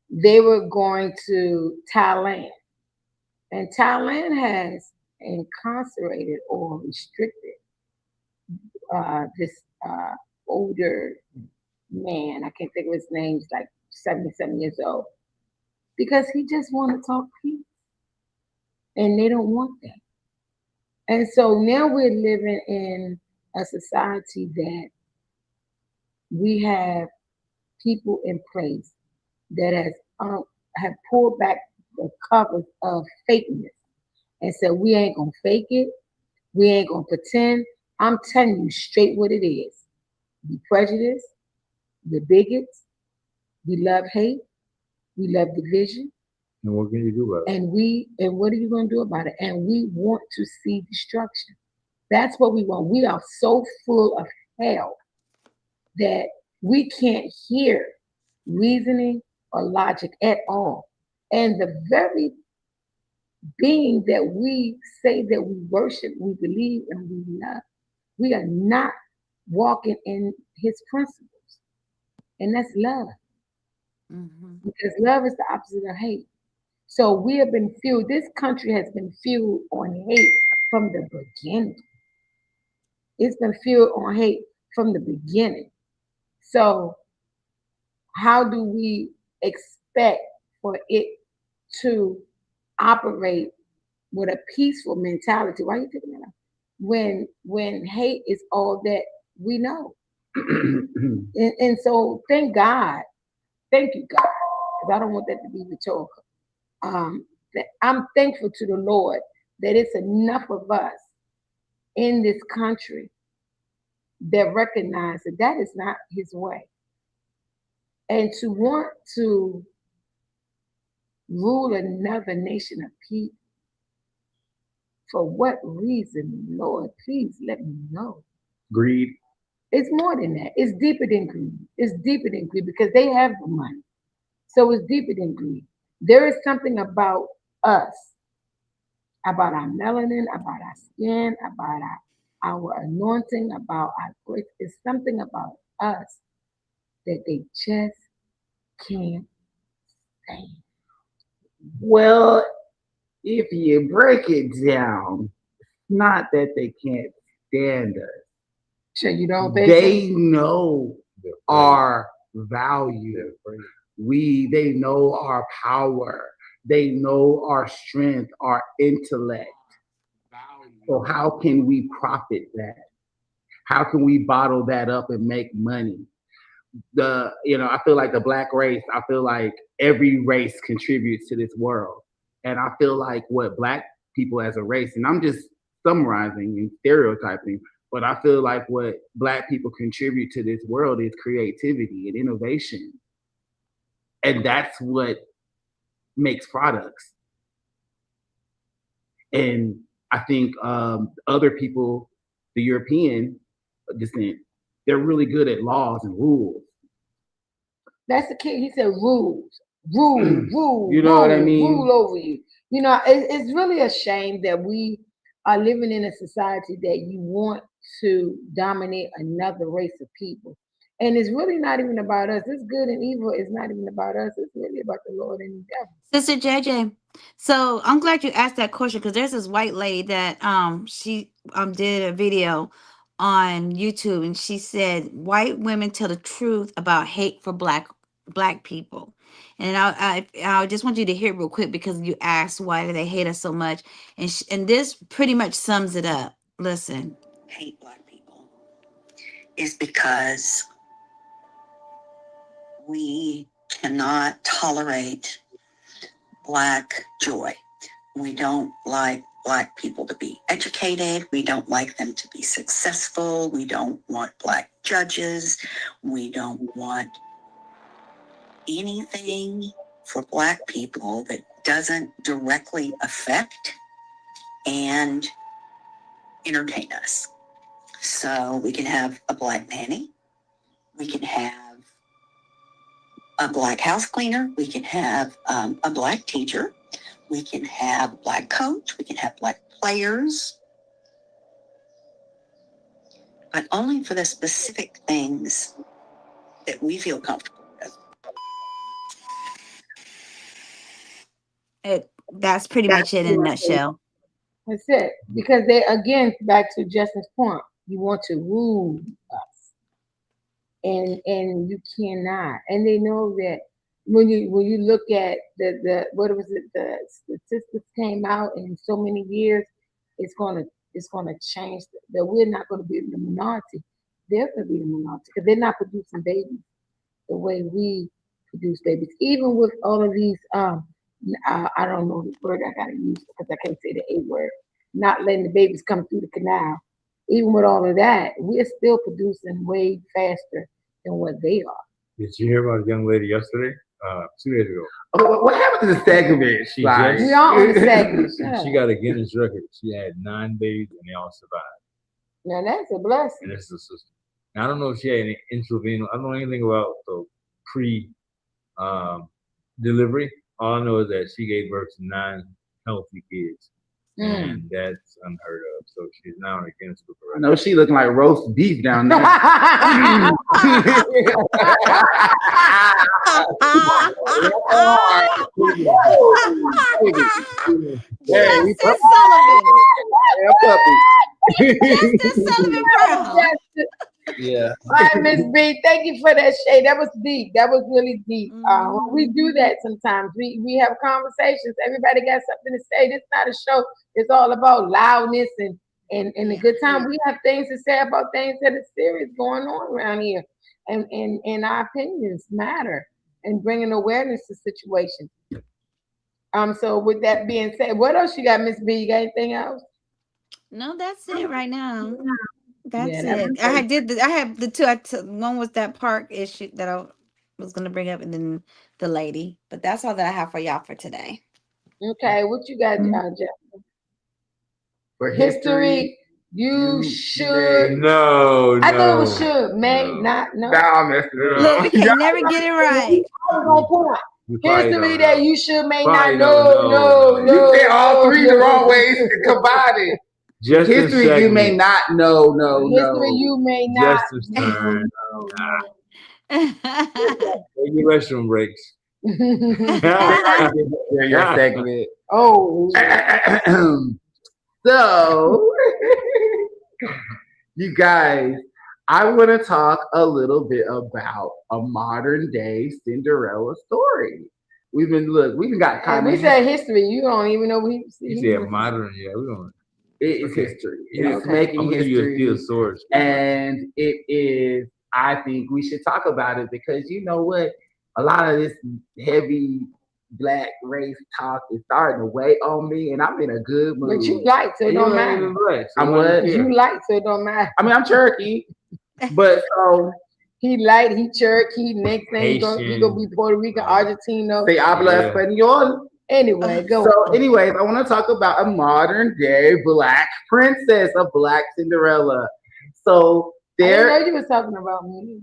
Speaker 2: they were going to Thailand. And Thailand has incarcerated or restricted this older man. I can't think of his name. He's like 77 years old. Because he just want to talk peace. And they don't want that. And so now we're living in a society that we have people in place that have pulled back the covers of fakeness and said, we ain't gonna fake it, we ain't gonna pretend. I'm telling you straight what it is. We prejudiced, we're bigots, we love hate, we love division.
Speaker 3: And what can you do about it?
Speaker 2: And what are you gonna do about it? And we want to see destruction. That's what we want. We are so full of hell that we can't hear reasoning or logic at all. And the very being that we say that we worship, we believe, and we love, we are not walking in his principles. And that's love.
Speaker 4: Mm-hmm.
Speaker 2: Because love is the opposite of hate. So we have been fueled, this country has been fueled on hate from the beginning. It's been fueled on hate from the beginning. So how do we expect for it to operate with a peaceful mentality? Why are you taking that out? When hate is all that we know. and so thank God. Thank you, God. Because I don't want that to be rhetorical. I'm thankful to the Lord that it's enough of us in this country that recognize that that is not his way. And to want to rule another nation of people, for what reason, Lord? Please let me know.
Speaker 1: Greed.
Speaker 2: It's more than that. It's deeper than greed. It's deeper than greed because they have the money. So it's deeper than greed. There is something about us, about our melanin, about our skin, about our anointing, about our grace. It's something about us that they just can't stand.
Speaker 1: Well, if you break it down, not that they can't stand us.
Speaker 2: Sure, you don't think
Speaker 1: they know our value. They know our power. They know our strength, our intellect. So how can we profit that? How can we bottle that up and make money? I feel like the Black race, I feel like every race contributes to this world. And I feel like what Black people as a race, and I'm just summarizing and stereotyping, but I feel like what Black people contribute to this world is creativity and innovation. And that's what makes products. And I think other people, the European descent, they're really good at laws and rules.
Speaker 2: That's the key. He said rules. Rule.
Speaker 1: You know what I mean?
Speaker 2: Rule over you. You know, it's really a shame that we are living in a society that you want to dominate another race of people. And it's really not even about us. This good and evil is not even about us. It's really about the Lord and the devil.
Speaker 4: Sister JJ, so I'm glad you asked that question because there's this white lady that she did a video on YouTube and she said white women tell the truth about hate for black people. And I just want you to hear it real quick because you asked why do they hate us so much, and this pretty much sums it up. Listen.
Speaker 5: Hate black people is because we cannot tolerate black joy. We don't like Black people to be educated. We don't like them to be successful. We don't want Black judges. We don't want anything for Black people that doesn't directly affect and entertain us. So we can have a Black nanny. We can have a Black house cleaner. We can have a Black teacher. We can have a Black coach. We can have Black players. But only for the specific things that we feel comfortable with.
Speaker 4: That's pretty much it in a nutshell.
Speaker 2: That's it. Because they, again, back to Justin's point, you want to rule us. And you cannot. And they know that when you look at the what was it, the statistics came out in so many years, it's gonna change that we're not gonna be the minority. They're gonna be the minority because they're not producing babies the way we produce babies. Even with all of these I don't know the word I gotta use because I can't say the A word, not letting the babies come through the canal. Even with all of that, we're still producing way faster than what they are.
Speaker 3: Did you hear about a young lady yesterday? 2 days ago.
Speaker 1: Oh, what happened to the segment?
Speaker 3: She
Speaker 1: Like,
Speaker 3: just-
Speaker 2: We are on the segment.
Speaker 3: She got a Guinness record. She had 9 babies and they all survived.
Speaker 2: Now that's a blessing.
Speaker 3: And this is a sister. Now, I don't know if she had any intravenous. I don't know anything about the pre-delivery. All I know is that she gave birth to 9 healthy kids. And that's unheard of. So she's now in a Guinness Book of
Speaker 1: I
Speaker 3: Records.
Speaker 1: know she looking like roast beef down there. Hey,
Speaker 4: Justin Sullivan. Justin Sullivan Brown.
Speaker 3: Yeah.
Speaker 2: All right, Miss B, thank you for that shade. That was deep. That was really deep. We do that sometimes. We have conversations. Everybody got something to say. This is not a show. It's all about loudness and a good time. We have things to say about things that are serious going on around here. And our opinions matter and bringing awareness to situations. So with that being said, what else you got, Miss B? You got anything else?
Speaker 4: No, that's it right now. That's
Speaker 2: Yeah, that
Speaker 4: it.
Speaker 2: was
Speaker 4: I had the two. One was that park issue that I was going to bring up, and then the lady. But that's all that I have for y'all for today.
Speaker 2: Okay, what you got, Jeff?
Speaker 1: For
Speaker 2: History, you should.
Speaker 3: No,
Speaker 2: I thought it was
Speaker 3: no.
Speaker 2: should, may
Speaker 3: No.
Speaker 2: not, no.
Speaker 1: Nah, I'm messing it up.
Speaker 4: Look, we can never get it right.
Speaker 2: I was on point.
Speaker 3: You probably
Speaker 2: History
Speaker 3: don't
Speaker 2: that
Speaker 3: know.
Speaker 2: you should, may
Speaker 3: Probably
Speaker 2: not
Speaker 3: don't
Speaker 2: know.
Speaker 3: know.
Speaker 2: No,
Speaker 1: You said all three the wrong ways to combine it.
Speaker 3: Justin's
Speaker 1: History you may
Speaker 3: segment.
Speaker 1: not know. No.
Speaker 2: History you may not.
Speaker 3: Justin's turn.
Speaker 4: That's
Speaker 3: Take your restroom breaks.
Speaker 1: Your segment.
Speaker 2: Oh,
Speaker 1: So, you guys, I want to talk a little bit about a modern day Cinderella story. We've got
Speaker 2: and
Speaker 1: kind
Speaker 2: we
Speaker 1: of
Speaker 2: said history. You don't even know what he
Speaker 3: You said modern, yeah. We don't.
Speaker 1: it's
Speaker 3: okay.
Speaker 1: history.
Speaker 3: Yeah,
Speaker 1: It's
Speaker 2: okay.
Speaker 1: making
Speaker 3: I'm gonna give you a
Speaker 1: history.
Speaker 3: thesaurus.
Speaker 1: And it is, I think we should talk about it because you know what? A lot of this heavy Black race talk is starting to weigh on me, and I'm in a good mood.
Speaker 2: But you like, so it
Speaker 3: You
Speaker 2: don't
Speaker 3: ain't
Speaker 2: matter.
Speaker 3: even black, so
Speaker 1: I'm
Speaker 3: why
Speaker 1: what?
Speaker 3: you care?
Speaker 2: You like, so it don't matter.
Speaker 1: I mean, I'm Cherokee, but so
Speaker 2: He light, he Cherokee. Next thing he gonna
Speaker 3: Haitian.
Speaker 2: be Puerto Rican, Argentino.
Speaker 1: say habla
Speaker 3: Yeah.
Speaker 1: español.
Speaker 2: Anyway, go.
Speaker 1: So, anyways, I want to talk about a modern day Black princess, a Black Cinderella. So
Speaker 2: I didn't
Speaker 1: there,
Speaker 2: know you was talking about me.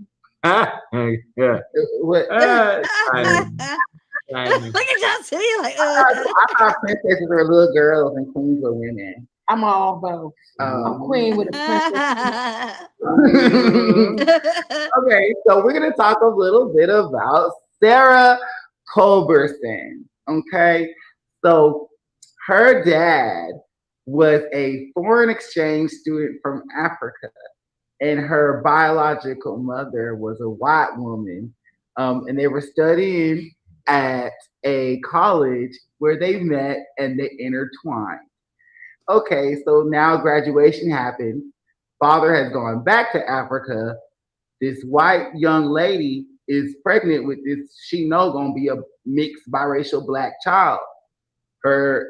Speaker 3: Yeah.
Speaker 1: what?
Speaker 3: Timing.
Speaker 4: Look at y'all sitting like,
Speaker 1: I thought princesses were little girls and queens were women.
Speaker 2: I'm all both. I'm queen with a princess.
Speaker 1: Okay, so we're gonna talk a little bit about Sarah Culberson. Okay, so her dad was a foreign exchange student from Africa, and her biological mother was a white woman, and they were studying at a college where they met and they intertwined. Okay, so now graduation happened. Father has gone back to Africa. This white young lady is pregnant with this, she know gonna be a mixed biracial Black child. her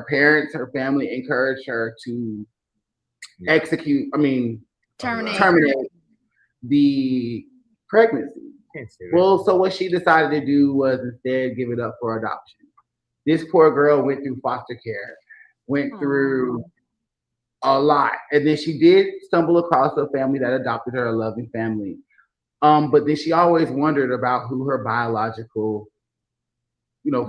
Speaker 1: parents, her family encouraged her to terminate the pregnancy. Well, so what she decided to do was instead give it up for adoption. This poor girl went through foster care, went through a lot, and then she did stumble across a family that adopted her, a loving family. But then she always wondered about who her biological,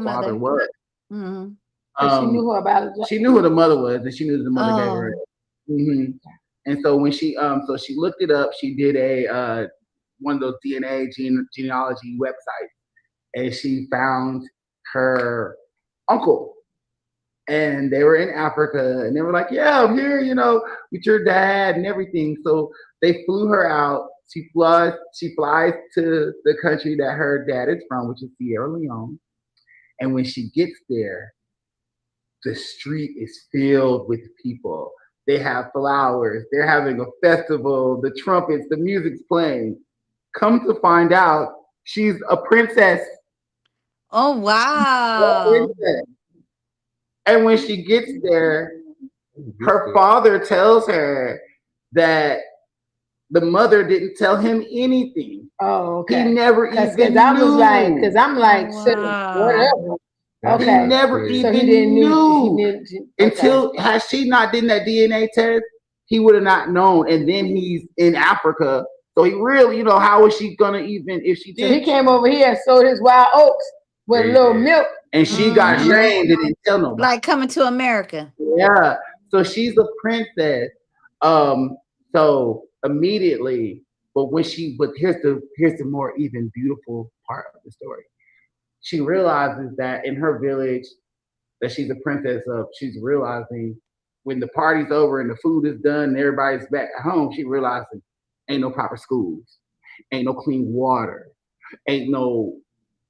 Speaker 1: father was.
Speaker 2: Mm-hmm. She knew who her biological.
Speaker 1: She knew who the mother was, and she knew the mother gave her. Mm-hmm. And so when she she looked it up, she did a one of those DNA genealogy websites, and she found her uncle. And they were in Africa, and they were like, "Yeah, I'm here, with your dad and everything." So they flew her out. She flies to the country that her dad is from, which is Sierra Leone. And when she gets there, the street is filled with people. They have flowers. They're having a festival. The trumpets, the music's playing. Come to find out, she's a princess.
Speaker 4: Oh, wow.
Speaker 1: And when she gets there, her father tells her that the mother didn't tell him anything.
Speaker 2: Oh, okay.
Speaker 1: He never even knew.
Speaker 2: Because I'm like, whatever. Okay.
Speaker 1: He never even knew. Until had she not done that DNA test, he would have not known. And then he's in Africa. So he really, how is she gonna even if she did?
Speaker 2: So he came over here and sold his wild oats with a little milk.
Speaker 1: And she got shamed and didn't tell nobody.
Speaker 4: Like coming to America.
Speaker 1: Yeah. So she's a princess. So immediately, but here's the more even beautiful part of the story. She realizes that in her village that she's a princess of, she's realizing when the party's over and the food is done and everybody's back at home, she realizes ain't no proper schools, ain't no clean water, ain't no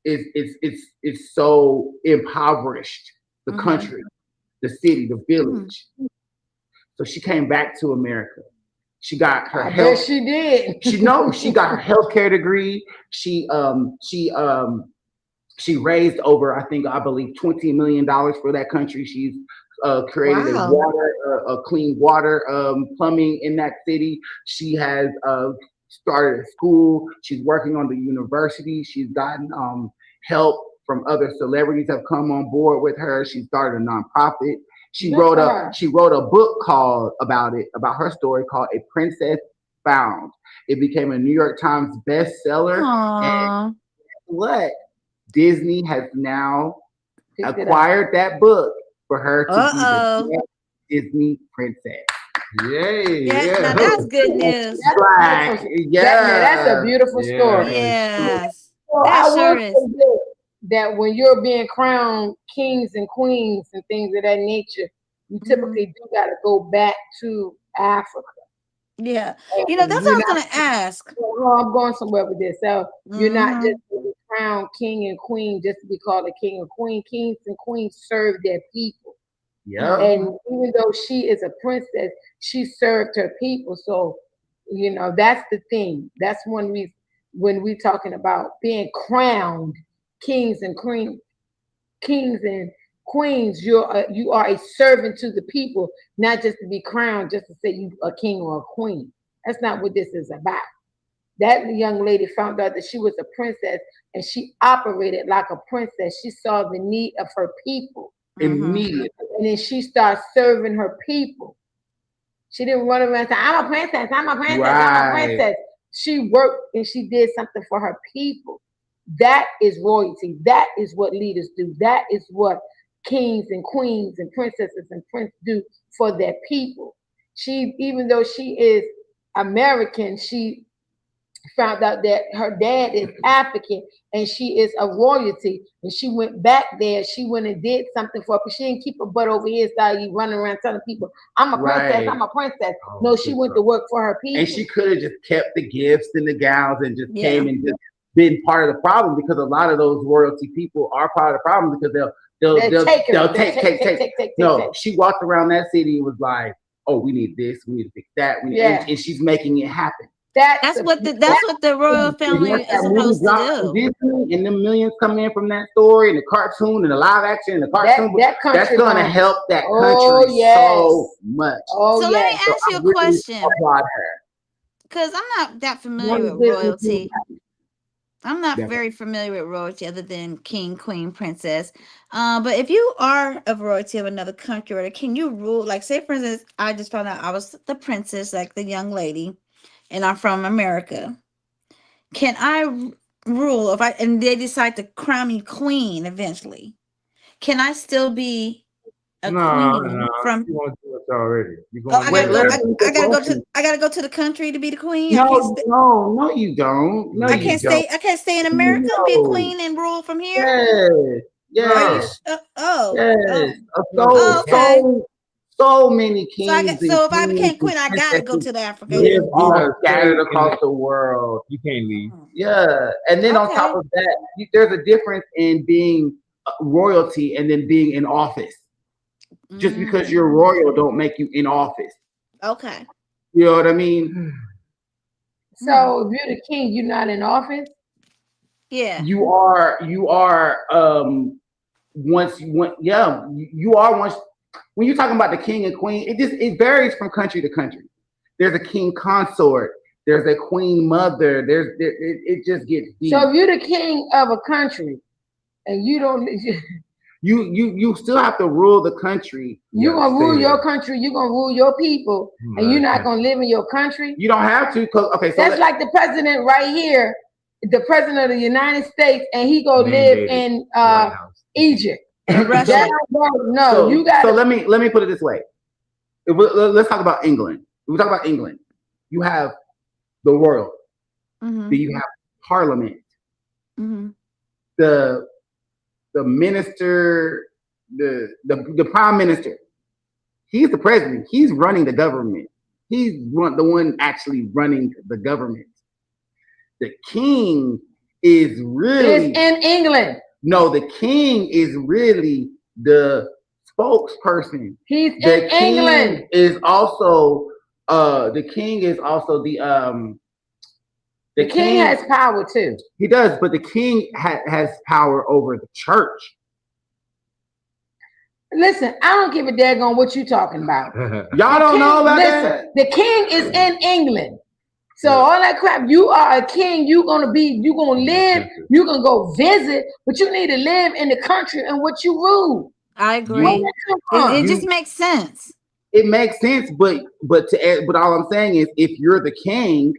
Speaker 1: it's so impoverished, the country, the city, the village. So she came back to America. She got her health.
Speaker 2: She did.
Speaker 1: She got her healthcare degree. She raised over, I believe, $20 million for that country. She's created a clean water plumbing in that city. She has started a school. She's working on the university. She's gotten help from other celebrities have come on board with her. She started a nonprofit. She wrote a book about her story called A Princess Found. It became a New York Times bestseller. And what? Disney has now acquired that book for her to be the Disney princess.
Speaker 3: Yay!
Speaker 4: Now that's good news.
Speaker 2: That's a beautiful story.
Speaker 4: Yes,
Speaker 2: so
Speaker 4: that sure is.
Speaker 2: That when you're being crowned kings and queens and things of that nature, you typically do got to go back to Africa.
Speaker 4: Yeah, that's what I was going to ask.
Speaker 2: I'm going somewhere with this. So you're not just crowned king and queen just to be called a king or queen. Kings and queens serve their people.
Speaker 1: Yeah.
Speaker 2: And even though she is a princess, she served her people. So, that's the thing. That's one reason when we're talking about being crowned kings and queens, you are a servant to the people, not just to be crowned just to say you a king or a queen. That's not what this is about. That young lady found out that she was a princess and she operated like a princess. She saw the need of her people
Speaker 1: immediately.
Speaker 2: And then she started serving her people. She didn't run around and say, I'm a princess, I'm a princess, I'm a princess. She worked and she did something for her people. That is royalty. That is what leaders do. That is what kings and queens and princesses and princes do for their people. She, even though she is American, she found out that her dad is African and she is a royalty. And she went back there. She went and did something for her. But she didn't keep her butt over here, started running around telling people, I'm a princess, I'm a princess. No, she went to work for her people.
Speaker 1: And she could have just kept the gifts and the gowns and just came and just been part of the problem, because a lot of those royalty people are part of the problem because they'll take. No, she walked around that city and was like, oh, we need this, we need to fix that. And she's making it happen.
Speaker 4: That's what the royal family
Speaker 1: Once
Speaker 4: is
Speaker 1: that movie
Speaker 4: supposed to
Speaker 1: drops from
Speaker 4: do.
Speaker 1: Disney and the millions come in from that story and the cartoon and the live action and the cartoon,
Speaker 2: that country
Speaker 1: that's going to
Speaker 2: gonna-
Speaker 1: help that country
Speaker 2: Oh, yes.
Speaker 1: so much.
Speaker 2: Oh,
Speaker 4: So
Speaker 2: yes.
Speaker 4: let me ask you
Speaker 1: I
Speaker 4: a
Speaker 1: really
Speaker 4: question,
Speaker 1: applaud her.
Speaker 4: because I'm not that familiar
Speaker 1: One
Speaker 4: with
Speaker 1: Disney
Speaker 4: royalty.
Speaker 1: movie.
Speaker 4: I'm not
Speaker 1: Yeah.
Speaker 4: very familiar with royalty other than king, queen, princess. But if you are of royalty of another country, or can you rule? Like, say for instance, I just found out I was the princess, like the young lady, and I'm from America. Can I rule if and they decide to crown me queen eventually? Can I still be a queen from?
Speaker 3: You want to do it already. You
Speaker 4: Oh,
Speaker 3: going
Speaker 4: I
Speaker 3: to
Speaker 1: Wait,
Speaker 4: gotta go.
Speaker 1: let me
Speaker 4: I gotta go to.
Speaker 1: question.
Speaker 4: I gotta go to the country to be the queen. I can't.
Speaker 1: No, you don't. No,
Speaker 4: I
Speaker 1: you
Speaker 4: can't
Speaker 1: don't.
Speaker 4: stay. I can't stay in America and be a
Speaker 1: No.
Speaker 4: queen and rule from here.
Speaker 1: Yes,
Speaker 4: Are you?
Speaker 1: yes,
Speaker 4: Oh.
Speaker 1: yes.
Speaker 4: Oh, okay.
Speaker 1: So many
Speaker 4: So I
Speaker 1: kings
Speaker 4: got. So if I
Speaker 1: and
Speaker 4: became
Speaker 1: queens
Speaker 4: queen, I
Speaker 1: and
Speaker 4: gotta go
Speaker 1: princesses
Speaker 4: to the Africa.
Speaker 1: live
Speaker 3: You
Speaker 1: all
Speaker 3: gotta
Speaker 1: scattered
Speaker 3: stay in
Speaker 1: across
Speaker 3: the-
Speaker 1: the world.
Speaker 3: You can't leave.
Speaker 1: Yeah, and then on top
Speaker 4: Okay.
Speaker 1: of that, there's a difference in being royalty and then being in office. Just because you're royal don't make you in office.
Speaker 4: Okay.
Speaker 1: You know what I mean?
Speaker 2: So if you're the king, you're not in office.
Speaker 4: Yeah.
Speaker 1: You are once you went, yeah, you are once when you're talking about the king and queen, it varies from country to country. There's a king consort, there's a queen mother, it just gets deep.
Speaker 2: So if you're the king of a country and you don't
Speaker 1: you still have to rule the country.
Speaker 2: you're
Speaker 3: Yeah,
Speaker 2: gonna rule
Speaker 3: stay
Speaker 2: your
Speaker 3: there.
Speaker 2: country, you're gonna rule your people, and you're not gonna live in your country.
Speaker 1: You don't have to, because okay, so
Speaker 2: That's like the president right here, the president of the United States, and he go live
Speaker 3: Mandated.
Speaker 2: in
Speaker 3: White House.
Speaker 2: Egypt.
Speaker 4: Russia.
Speaker 2: That don't work. No,
Speaker 1: so,
Speaker 2: you got
Speaker 1: so let me put it this way. Let's talk about England. If we talk about England, you have the royal,
Speaker 4: Mm-hmm.
Speaker 1: then you have parliament,
Speaker 4: Mm-hmm.
Speaker 1: the minister, the prime minister. He's the president. He's running the government. He's the one actually running the government. The king is really
Speaker 2: it's in England.
Speaker 1: no. The king is really the spokesperson.
Speaker 2: He's
Speaker 1: The
Speaker 2: in
Speaker 1: king
Speaker 2: England.
Speaker 1: is also the king is also
Speaker 2: The king has power too.
Speaker 1: He does, but the king has power over the church.
Speaker 2: Listen, I don't give a daggone what you talking about.
Speaker 1: Y'all don't know about
Speaker 2: Listen,
Speaker 1: that?
Speaker 2: the king is in England. So all that crap, you are a king, you're gonna live, you're gonna go visit, but you need to live in the country in which you rule.
Speaker 4: I agree. It just makes sense.
Speaker 1: It makes sense, but all I'm saying is, if you're the king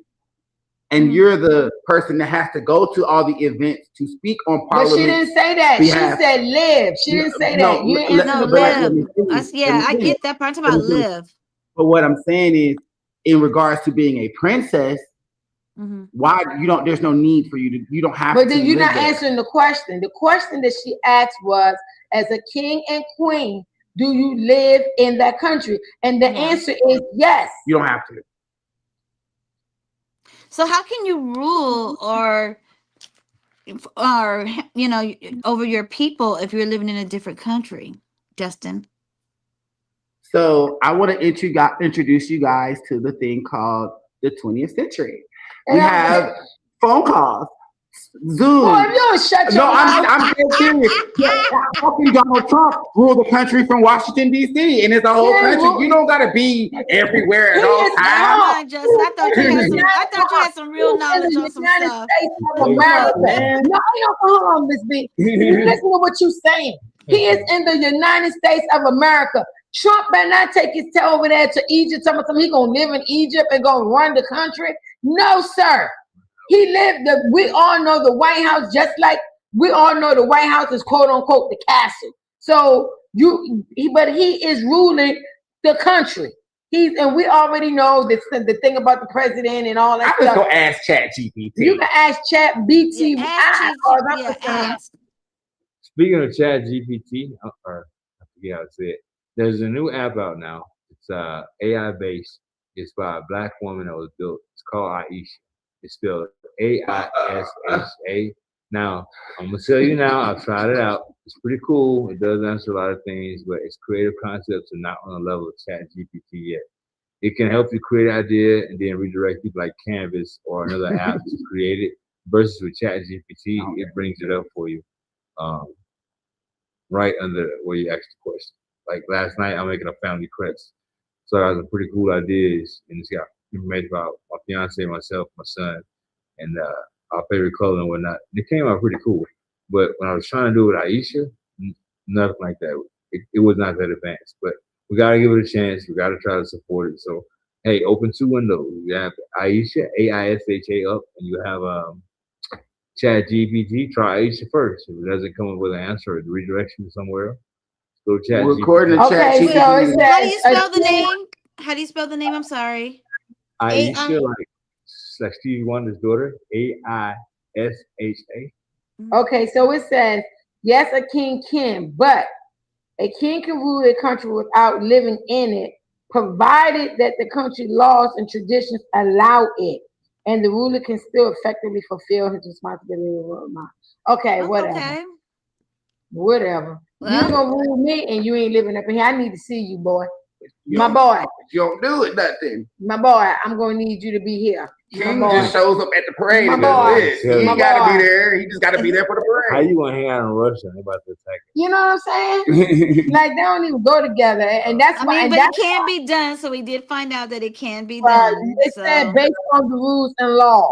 Speaker 1: and you're the person that has to go to all the events to speak on
Speaker 2: But
Speaker 1: parliament,
Speaker 2: she didn't say that. She said live. She didn't say that. You didn't answer the question.
Speaker 4: Yeah, I get that part. I'm talking about live.
Speaker 1: But what I'm saying is, in regards to being a princess, why you don't? There's no need for you to. You don't have.
Speaker 2: But
Speaker 1: to
Speaker 2: then you're not
Speaker 1: live there.
Speaker 2: answering the question. The question that she asked was, as a king and queen, do you live in that country? And the answer is yes.
Speaker 1: You don't have to.
Speaker 4: So how can you rule or over your people if you're living in a different country, Justin?
Speaker 1: So I want to introduce you guys to the thing called the 20th century. We have phone calls, Zoom.
Speaker 2: Boy, you don't shut your mouth.
Speaker 1: I'm dead serious. Fucking Donald Trump ruled the country from Washington D.C. and it's a whole country. You don't gotta be everywhere at all times.
Speaker 4: Come on, Justin. I thought you had some real knowledge on some
Speaker 2: United
Speaker 4: stuff.
Speaker 2: States of America. No, hold on, Miss B. You listen to what you're saying. He is in the United States of America. Trump better not take his tail over there to Egypt. Something he gonna live in Egypt and gonna run the country. No, sir. We all know the White House, just like we all know the White House is quote unquote the castle. So but he is ruling the country. And we already know the thing about the president and all that
Speaker 1: I just
Speaker 2: stuff.
Speaker 1: go ask ChatGPT.
Speaker 2: You can ask ChatGPT.
Speaker 3: Speaking of ChatGPT, or I forget how to say it, there's a new app out now. It's AI based. It's by a black woman that was built. It's called Aisha. It's spelled AISHA. Now, I'm gonna tell you now, I've tried it out. It's pretty cool. It does answer a lot of things, but its creative concepts are not on the level of ChatGPT yet. It can help you create an idea and then redirect people like Canvas or another app to create it. Versus with ChatGPT, it brings it up for you, right under where you ask the question. Like last night, I'm making a family crest, so I have some pretty cool ideas, and it's got information about my fiance, myself, my son, and our favorite color and whatnot. It came out pretty cool, but when I was trying to do it with Aisha, nothing like that. It was not that advanced, but we gotta give it a chance. We gotta try to support it. So, hey, open 2 windows. You have Aisha, AISHA up, and you have ChatGPT. Try Aisha first. If it doesn't come up with an answer, it redirects you somewhere else. Go ChatGPT.
Speaker 1: We're recording the
Speaker 2: Okay,
Speaker 1: ChatGPT.
Speaker 2: so it
Speaker 4: How do you
Speaker 2: says
Speaker 4: spell the name? How do you spell the name? I'm sorry.
Speaker 3: Aisha, like Stevie Wonder's daughter, AISHA.
Speaker 2: Okay, so it says, yes, a king can, but a king can rule a country without living in it, provided that the country laws and traditions allow it, and the ruler can still effectively fulfill his responsibility. Okay, whatever.
Speaker 4: Okay.
Speaker 2: Whatever.
Speaker 4: Well.
Speaker 2: You're gonna rule me and you ain't living up in here. I need to see you, boy.
Speaker 1: You
Speaker 2: My
Speaker 1: don't-
Speaker 2: boy.
Speaker 1: You don't do it, nothing.
Speaker 2: My boy, I'm gonna need you to be here.
Speaker 1: King
Speaker 2: My boy.
Speaker 1: just shows up at the parade
Speaker 2: My
Speaker 1: and
Speaker 2: boy.
Speaker 1: does this. He
Speaker 3: My
Speaker 1: ain't gotta
Speaker 2: boy.
Speaker 1: be there. He just gotta be there for the
Speaker 3: How
Speaker 1: parade.
Speaker 3: you gonna hang out in Russia? They about to attack it.
Speaker 2: You know what I'm saying? Like they don't even go together, and that's
Speaker 4: I
Speaker 2: why.
Speaker 4: mean,
Speaker 2: And
Speaker 4: but it
Speaker 2: that's
Speaker 4: can be done. So we did find out that it can be
Speaker 2: why
Speaker 4: done.
Speaker 2: it said
Speaker 4: So
Speaker 2: based on the rules and laws.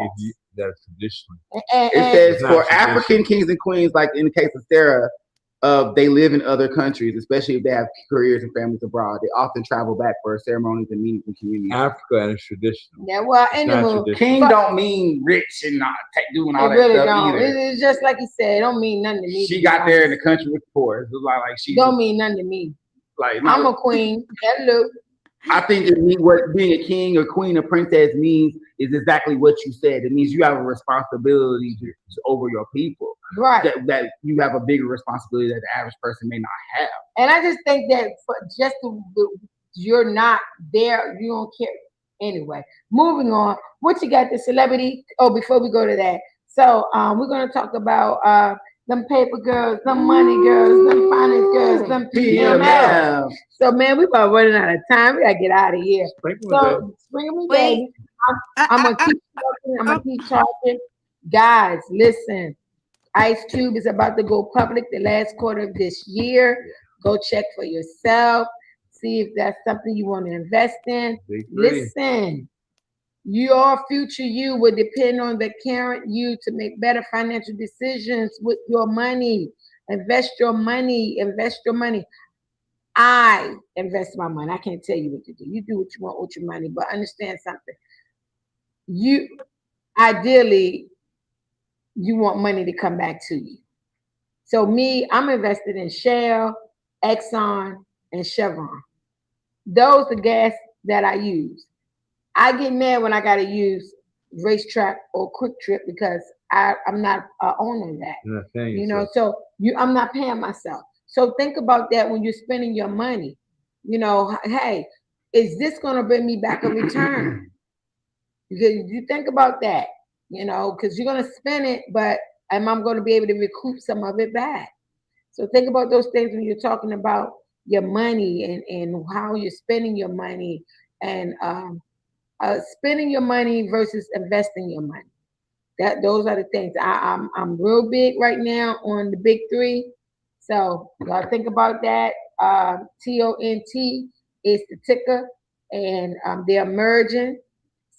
Speaker 3: That's traditional.
Speaker 2: And
Speaker 1: It says
Speaker 3: It's not
Speaker 1: for
Speaker 3: traditional.
Speaker 1: African kings and queens, like in the case of Sarah, they live in other countries, especially if they have careers and families abroad. They often travel back for ceremonies and meetings and communities.
Speaker 3: Africa and it's traditional.
Speaker 2: yeah, well,
Speaker 3: It's not
Speaker 2: anyway,
Speaker 3: traditional.
Speaker 1: King
Speaker 2: But-
Speaker 1: don't mean rich and not doing all
Speaker 2: it
Speaker 1: that
Speaker 2: really
Speaker 1: stuff
Speaker 2: don't.
Speaker 1: either.
Speaker 2: It's just like you said. It don't mean nothing to me.
Speaker 1: She
Speaker 2: to be
Speaker 1: got there and the
Speaker 2: honest.
Speaker 1: country was poor. It was like she
Speaker 2: Don't mean nothing to me.
Speaker 1: like
Speaker 2: I'm a queen. Hello.
Speaker 1: I think it means what being a king or queen or princess means is exactly what you said. It means you have a responsibility over your people.
Speaker 2: Right.
Speaker 1: That you have a bigger responsibility that the average person may not have.
Speaker 2: And I just think that for just you're not there, you don't care. Anyway, moving on. What you got, the celebrity? Oh, before we go to that. So we're gonna talk about them paper girls, them money girls, them finance girls, them PML.
Speaker 1: PML.
Speaker 2: So man, we about running out of time. We gotta get out of here.
Speaker 3: Sprinkle it,
Speaker 2: So bring me,
Speaker 4: Wait.
Speaker 2: baby. I'm gonna keep talking. I'm gonna keep talking. Guys, listen. Ice Cube is about to go public the last quarter of this year. Go check for yourself. See if that's something you want to invest in.
Speaker 3: Big three.
Speaker 2: Listen, your future you will depend on the current you to make better financial decisions with your money. Invest your money. Invest your money. I invest my money. I can't tell you what to do. You do what you want with your money, but understand something. You ideally you want money to come back to you. So me, I'm invested in Shell, Exxon, and Chevron. Those are the gas that I use. I get mad when I gotta use Racetrack or Quick Trip because I'm not owning that.
Speaker 3: You're not saying
Speaker 2: You know,
Speaker 3: yourself.
Speaker 2: so I'm not paying myself. So think about that when you're spending your money. You know, hey, is this gonna bring me back a return? You think about that, you know, because you're gonna spend it, but am I gonna be able to recoup some of it back? So think about those things when you're talking about your money and how you're spending your money and spending your money versus investing your money. Those are the things. I'm real big right now on the big three. So y'all think about that. TONT is the ticker, and they're merging.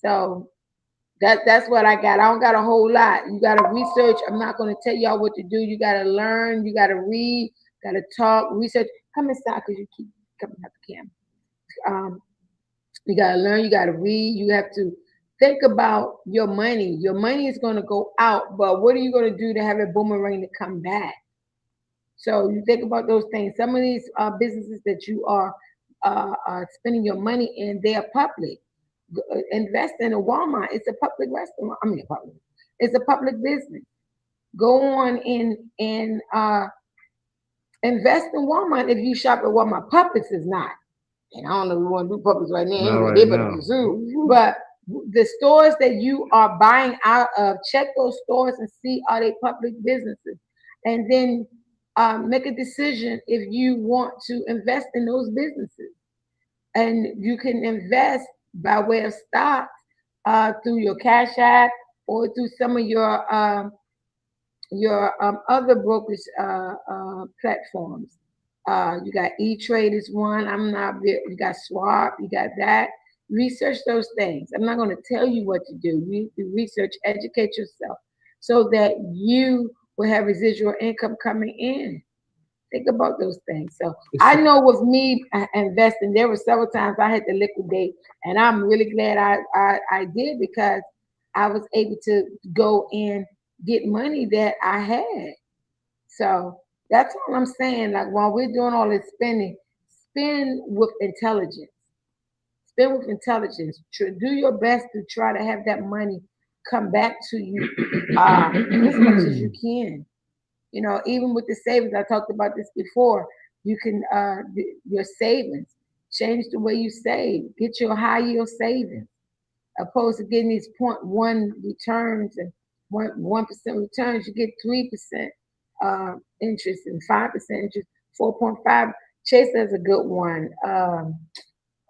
Speaker 2: So that's what I got. I don't got a whole lot. You got to research. I'm not going to tell y'all what to do. You got to learn. You got to read. Got to talk. Research. Come inside because you keep coming out the camera. You got to learn. You got to read. You have to think about your money. Your money is going to go out, but what are you going to do to have a boomerang to come back? So you think about those things. Some of these businesses that you are spending your money in, they are public. Invest in a Walmart. It's a public restaurant. It's a public business. Go on and invest in Walmart if you shop at Walmart. Publix is not. And I don't know if we want to do Publix right now.
Speaker 3: Not right
Speaker 2: They better
Speaker 3: now.
Speaker 2: pursue. But the stores that you are buying out of, check those stores and see are they public businesses. And then make a decision if you want to invest in those businesses. And you can invest by way of stocks through your Cash App or through some of your other brokerage platforms. You got E-Trade is one. You got Swap, you got that. Research those things. I'm not going to tell you what to do. You research, educate yourself so that you will have residual income coming in. Think about those things. So I know with me investing, there were several times I had to liquidate, and I'm really glad I did, because I was able to go and get money that I had. So that's all I'm saying. Like, while we're doing all this spending, spend with intelligence. Spend with intelligence. Do your best to try to have that money come back to you as much as you can. You know, even with the savings, I talked about this before. You can your savings, change the way you save. Get your high yield savings, opposed to getting these 0.1 returns and 1% returns. You get 3% interest and 5% interest, 4.5. Chase has a good one.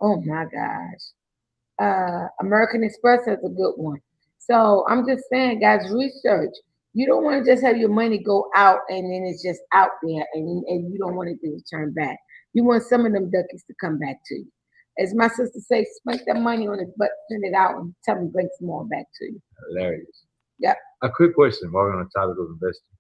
Speaker 2: Oh my gosh, American Express has a good one. So I'm just saying, guys, research. You don't want to just have your money go out and then it's just out there and you don't want it to return back. You want some of them duckies to come back to you. As my sister says, spend that money on his butt, send it out, and tell him bring some more back to you.
Speaker 3: Hilarious.
Speaker 2: Yeah.
Speaker 3: A quick question while we're on the topic of investing.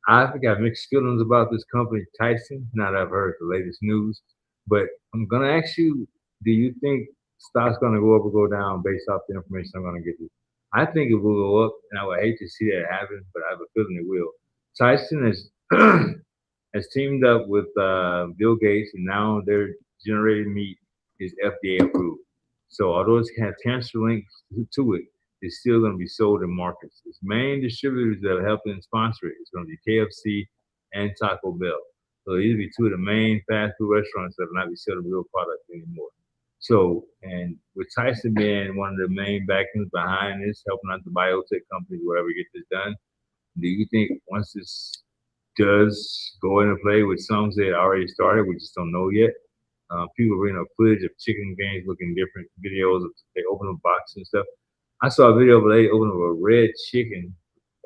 Speaker 3: I've got mixed feelings about this company, Tyson. Now that I've heard the latest news, but I'm going to ask you, do you think stock's going to go up or go down based off the information I'm going to give you? I think it will go up, and I would hate to see that happen, but I have a feeling it will. Tyson has teamed up with Bill Gates, and now their generated meat is FDA approved. So although it has cancer links to it, it's still going to be sold in markets. Its main distributors that are helping sponsor it is going to be KFC and Taco Bell. So these will be two of the main fast food restaurants that will not be selling real products anymore. So, and with Tyson being one of the main backers behind this, helping out the biotech companies, whatever, get this done, do you think once this does go into play, which some say it already started, we just don't know yet, people bring up footage of chicken games looking different, videos of they open a box and stuff. I saw a video of a lady opening up a red chicken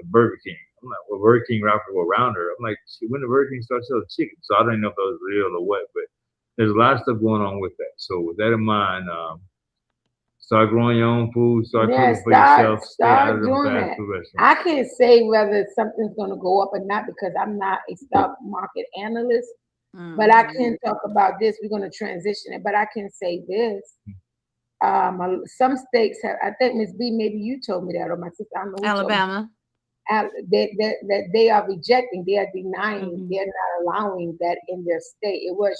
Speaker 3: at Burger King. I'm like, well, Burger King wrapped around her. I'm like, when the Burger King started selling chicken? So I don't know if that was real or what, but there's a lot of stuff going on with that. So with that in mind, start growing your own food, start cooking for yourself, stay out of them fast food restaurants.
Speaker 2: I can't say whether something's going to go up or not because I'm not a stock market analyst, but I can talk about this. We're going to transition it, but I can say this. Some states have, I think Ms. B, maybe you told me that, or my sister, I don't know.
Speaker 4: Alabama.
Speaker 2: That they are rejecting, they are denying, they're not allowing that in their state. It was,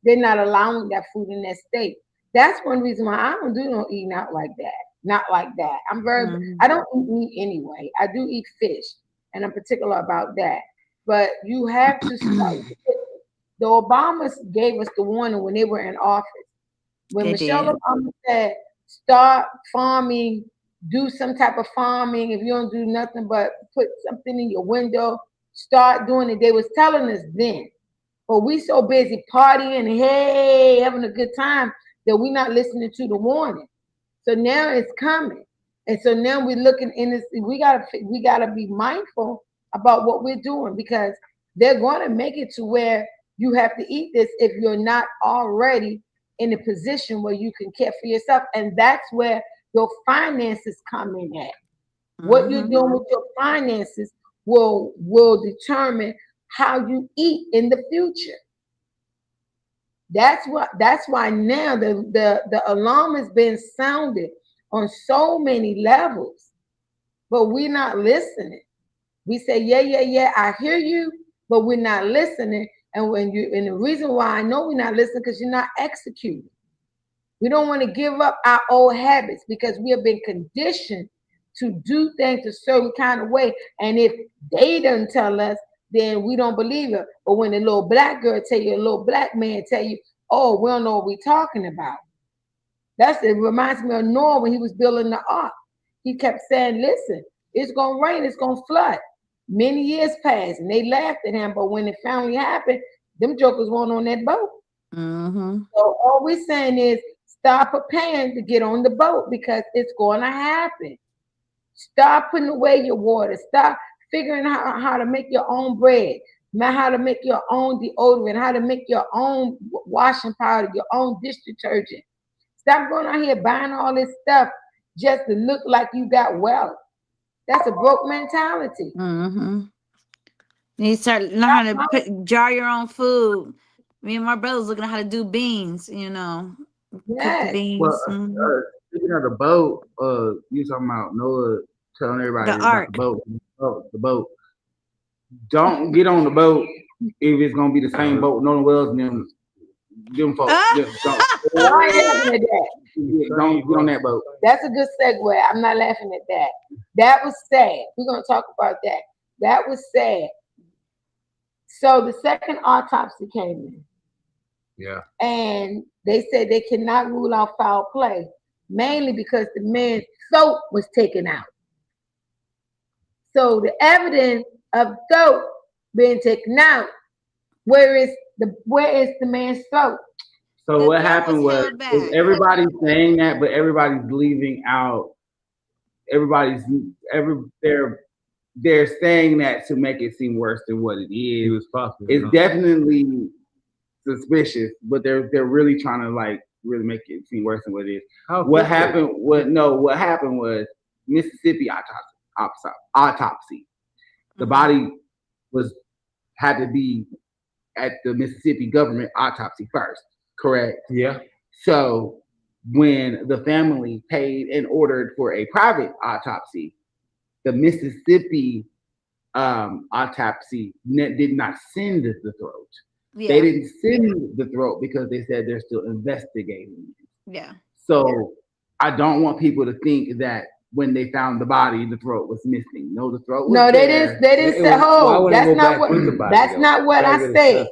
Speaker 2: they're not allowing that food in their state. That's one reason why I don't eat out like that. Not like that. I'm very, I don't eat meat anyway. I do eat fish, and I'm particular about that. But you have to start. The Obamas gave us the warning when they were in office. When Michelle Obama said, start farming, do some type of farming. If you don't do nothing but put something in your window, start doing it. They was telling us then. But we so busy partying, hey, having a good time that we're not listening to the warning. So now it's coming. And so now we're looking in this, we gotta be mindful about what we're doing, because they're going to make it to where you have to eat this if you're not already in a position where you can care for yourself. And that's where your finances come in at. What you're doing with your finances will determine how you eat in the future. That's why now the alarm has been sounded on so many levels, but we're not listening. We say, yeah, I hear you, but we're not listening. And the reason why I know we're not listening, because you're not executing. We don't want to give up our old habits because we have been conditioned to do things a certain kind of way. And if they don't tell us, then we don't believe it. But when a little black girl tell you, a little black man tell you, oh, we don't know what we're talking about. It reminds me of Noah when he was building the ark. He kept saying, listen, it's going to rain, it's going to flood. Many years passed and they laughed at him, but when it finally happened, them jokers weren't on that boat. So all we're saying is start preparing to get on the boat because it's going to happen. Start putting away your water. Start figuring out how to make your own bread, how to make your own deodorant, how to make your own washing powder, your own dish detergent. Stop going out here buying all this stuff just to look like you got wealth. That's a broke mentality.
Speaker 4: Mm-hmm. You start learn how to jar your own food. Me and my brothers looking at how to do beans, cook the beans.
Speaker 1: Well, speaking of the boat, you talking about Noah telling everybody
Speaker 4: The
Speaker 1: about
Speaker 4: ark.
Speaker 1: the boat. The boat. Don't get on the boat if it's gonna be the same boat. No Wells and them folks. Just don't.
Speaker 2: Why are you laughing at that?
Speaker 1: Don't get on that boat.
Speaker 2: That's a good segue. I'm not laughing at that. That was sad. We're gonna talk about that. That was sad. So the second autopsy came in.
Speaker 3: Yeah.
Speaker 2: And they said they cannot rule out foul play, mainly because the man's throat was taken out. So the evidence of throat being taken out, where is the man's throat?
Speaker 1: So
Speaker 4: The
Speaker 1: what
Speaker 4: throat
Speaker 1: happened
Speaker 4: was
Speaker 1: was
Speaker 4: held back.
Speaker 1: everybody's saying that, but everybody's leaving out. They're saying that to make it seem worse than what it
Speaker 3: It
Speaker 1: is.
Speaker 3: was possible.
Speaker 1: It's definitely suspicious, but they're really trying to really make it seem worse than what it is. What happened was Mississippi autopsy. The body had to be at the Mississippi government autopsy first, correct?
Speaker 3: Yeah.
Speaker 1: So when the family paid and ordered for a private autopsy, the Mississippi autopsy did not send the throat.
Speaker 4: Yeah.
Speaker 1: They didn't send the throat because they said they're still investigating.
Speaker 4: Yeah.
Speaker 1: So I don't want people to think that when they found the body, the throat was missing. No, the throat was
Speaker 2: No,
Speaker 1: there.
Speaker 2: they didn't say, "Oh, that's not what." That's not what I said.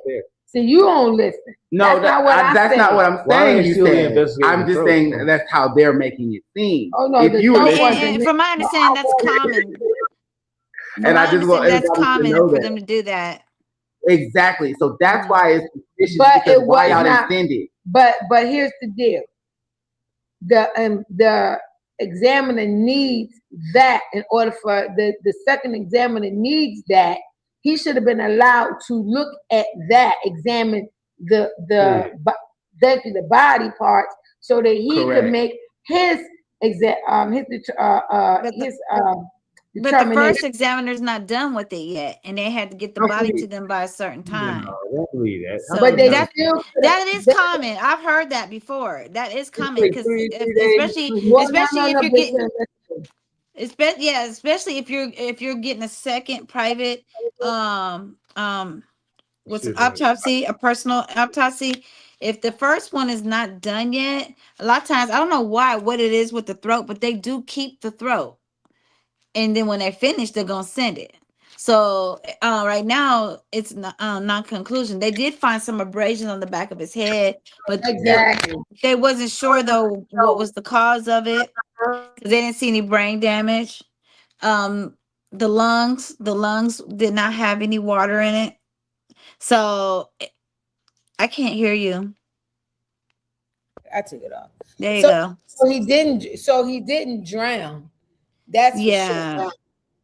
Speaker 2: See, you don't listen.
Speaker 1: No, that's not what I'm saying. You said. I'm just saying
Speaker 3: throat?
Speaker 1: that's how they're making it seem.
Speaker 2: Oh no,
Speaker 1: If
Speaker 2: the
Speaker 1: you were
Speaker 2: throat
Speaker 1: listening-
Speaker 2: wasn't.
Speaker 4: And from my understanding, that's common.
Speaker 1: And I just want
Speaker 4: that's
Speaker 1: everybody to
Speaker 4: common
Speaker 1: know
Speaker 4: for
Speaker 1: that.
Speaker 4: them to do that.
Speaker 1: Exactly. So that's why it's suspicious,
Speaker 2: But
Speaker 1: because
Speaker 2: it
Speaker 1: why
Speaker 2: was
Speaker 1: y'all
Speaker 2: not-
Speaker 1: didn't send it?
Speaker 2: But here's the deal. The examiner needs that in order for the second examiner needs that. He should have been allowed to look at that, examine the body parts, so that he
Speaker 1: Correct.
Speaker 2: could make his
Speaker 4: But the first examiner's not done with it yet, and they had to get the body to them by a certain time.
Speaker 3: No, I don't believe that.
Speaker 4: So
Speaker 2: But they
Speaker 4: that
Speaker 2: still
Speaker 4: is common. I've heard that before. That is common because especially if you're getting a second private autopsy, a personal autopsy. If the first one is not done yet, a lot of times I don't know what it is with the throat, but they do keep the throat. And then when they're finished, they're gonna send it. So right now it's non-conclusion. They did find some abrasions on the back of his head, but they wasn't sure though what was the cause of it because they didn't see any brain damage. The lungs did not have any water in it. So I can't hear you.
Speaker 2: I took it off.
Speaker 4: There you go.
Speaker 2: So he didn't drown. That's for sure.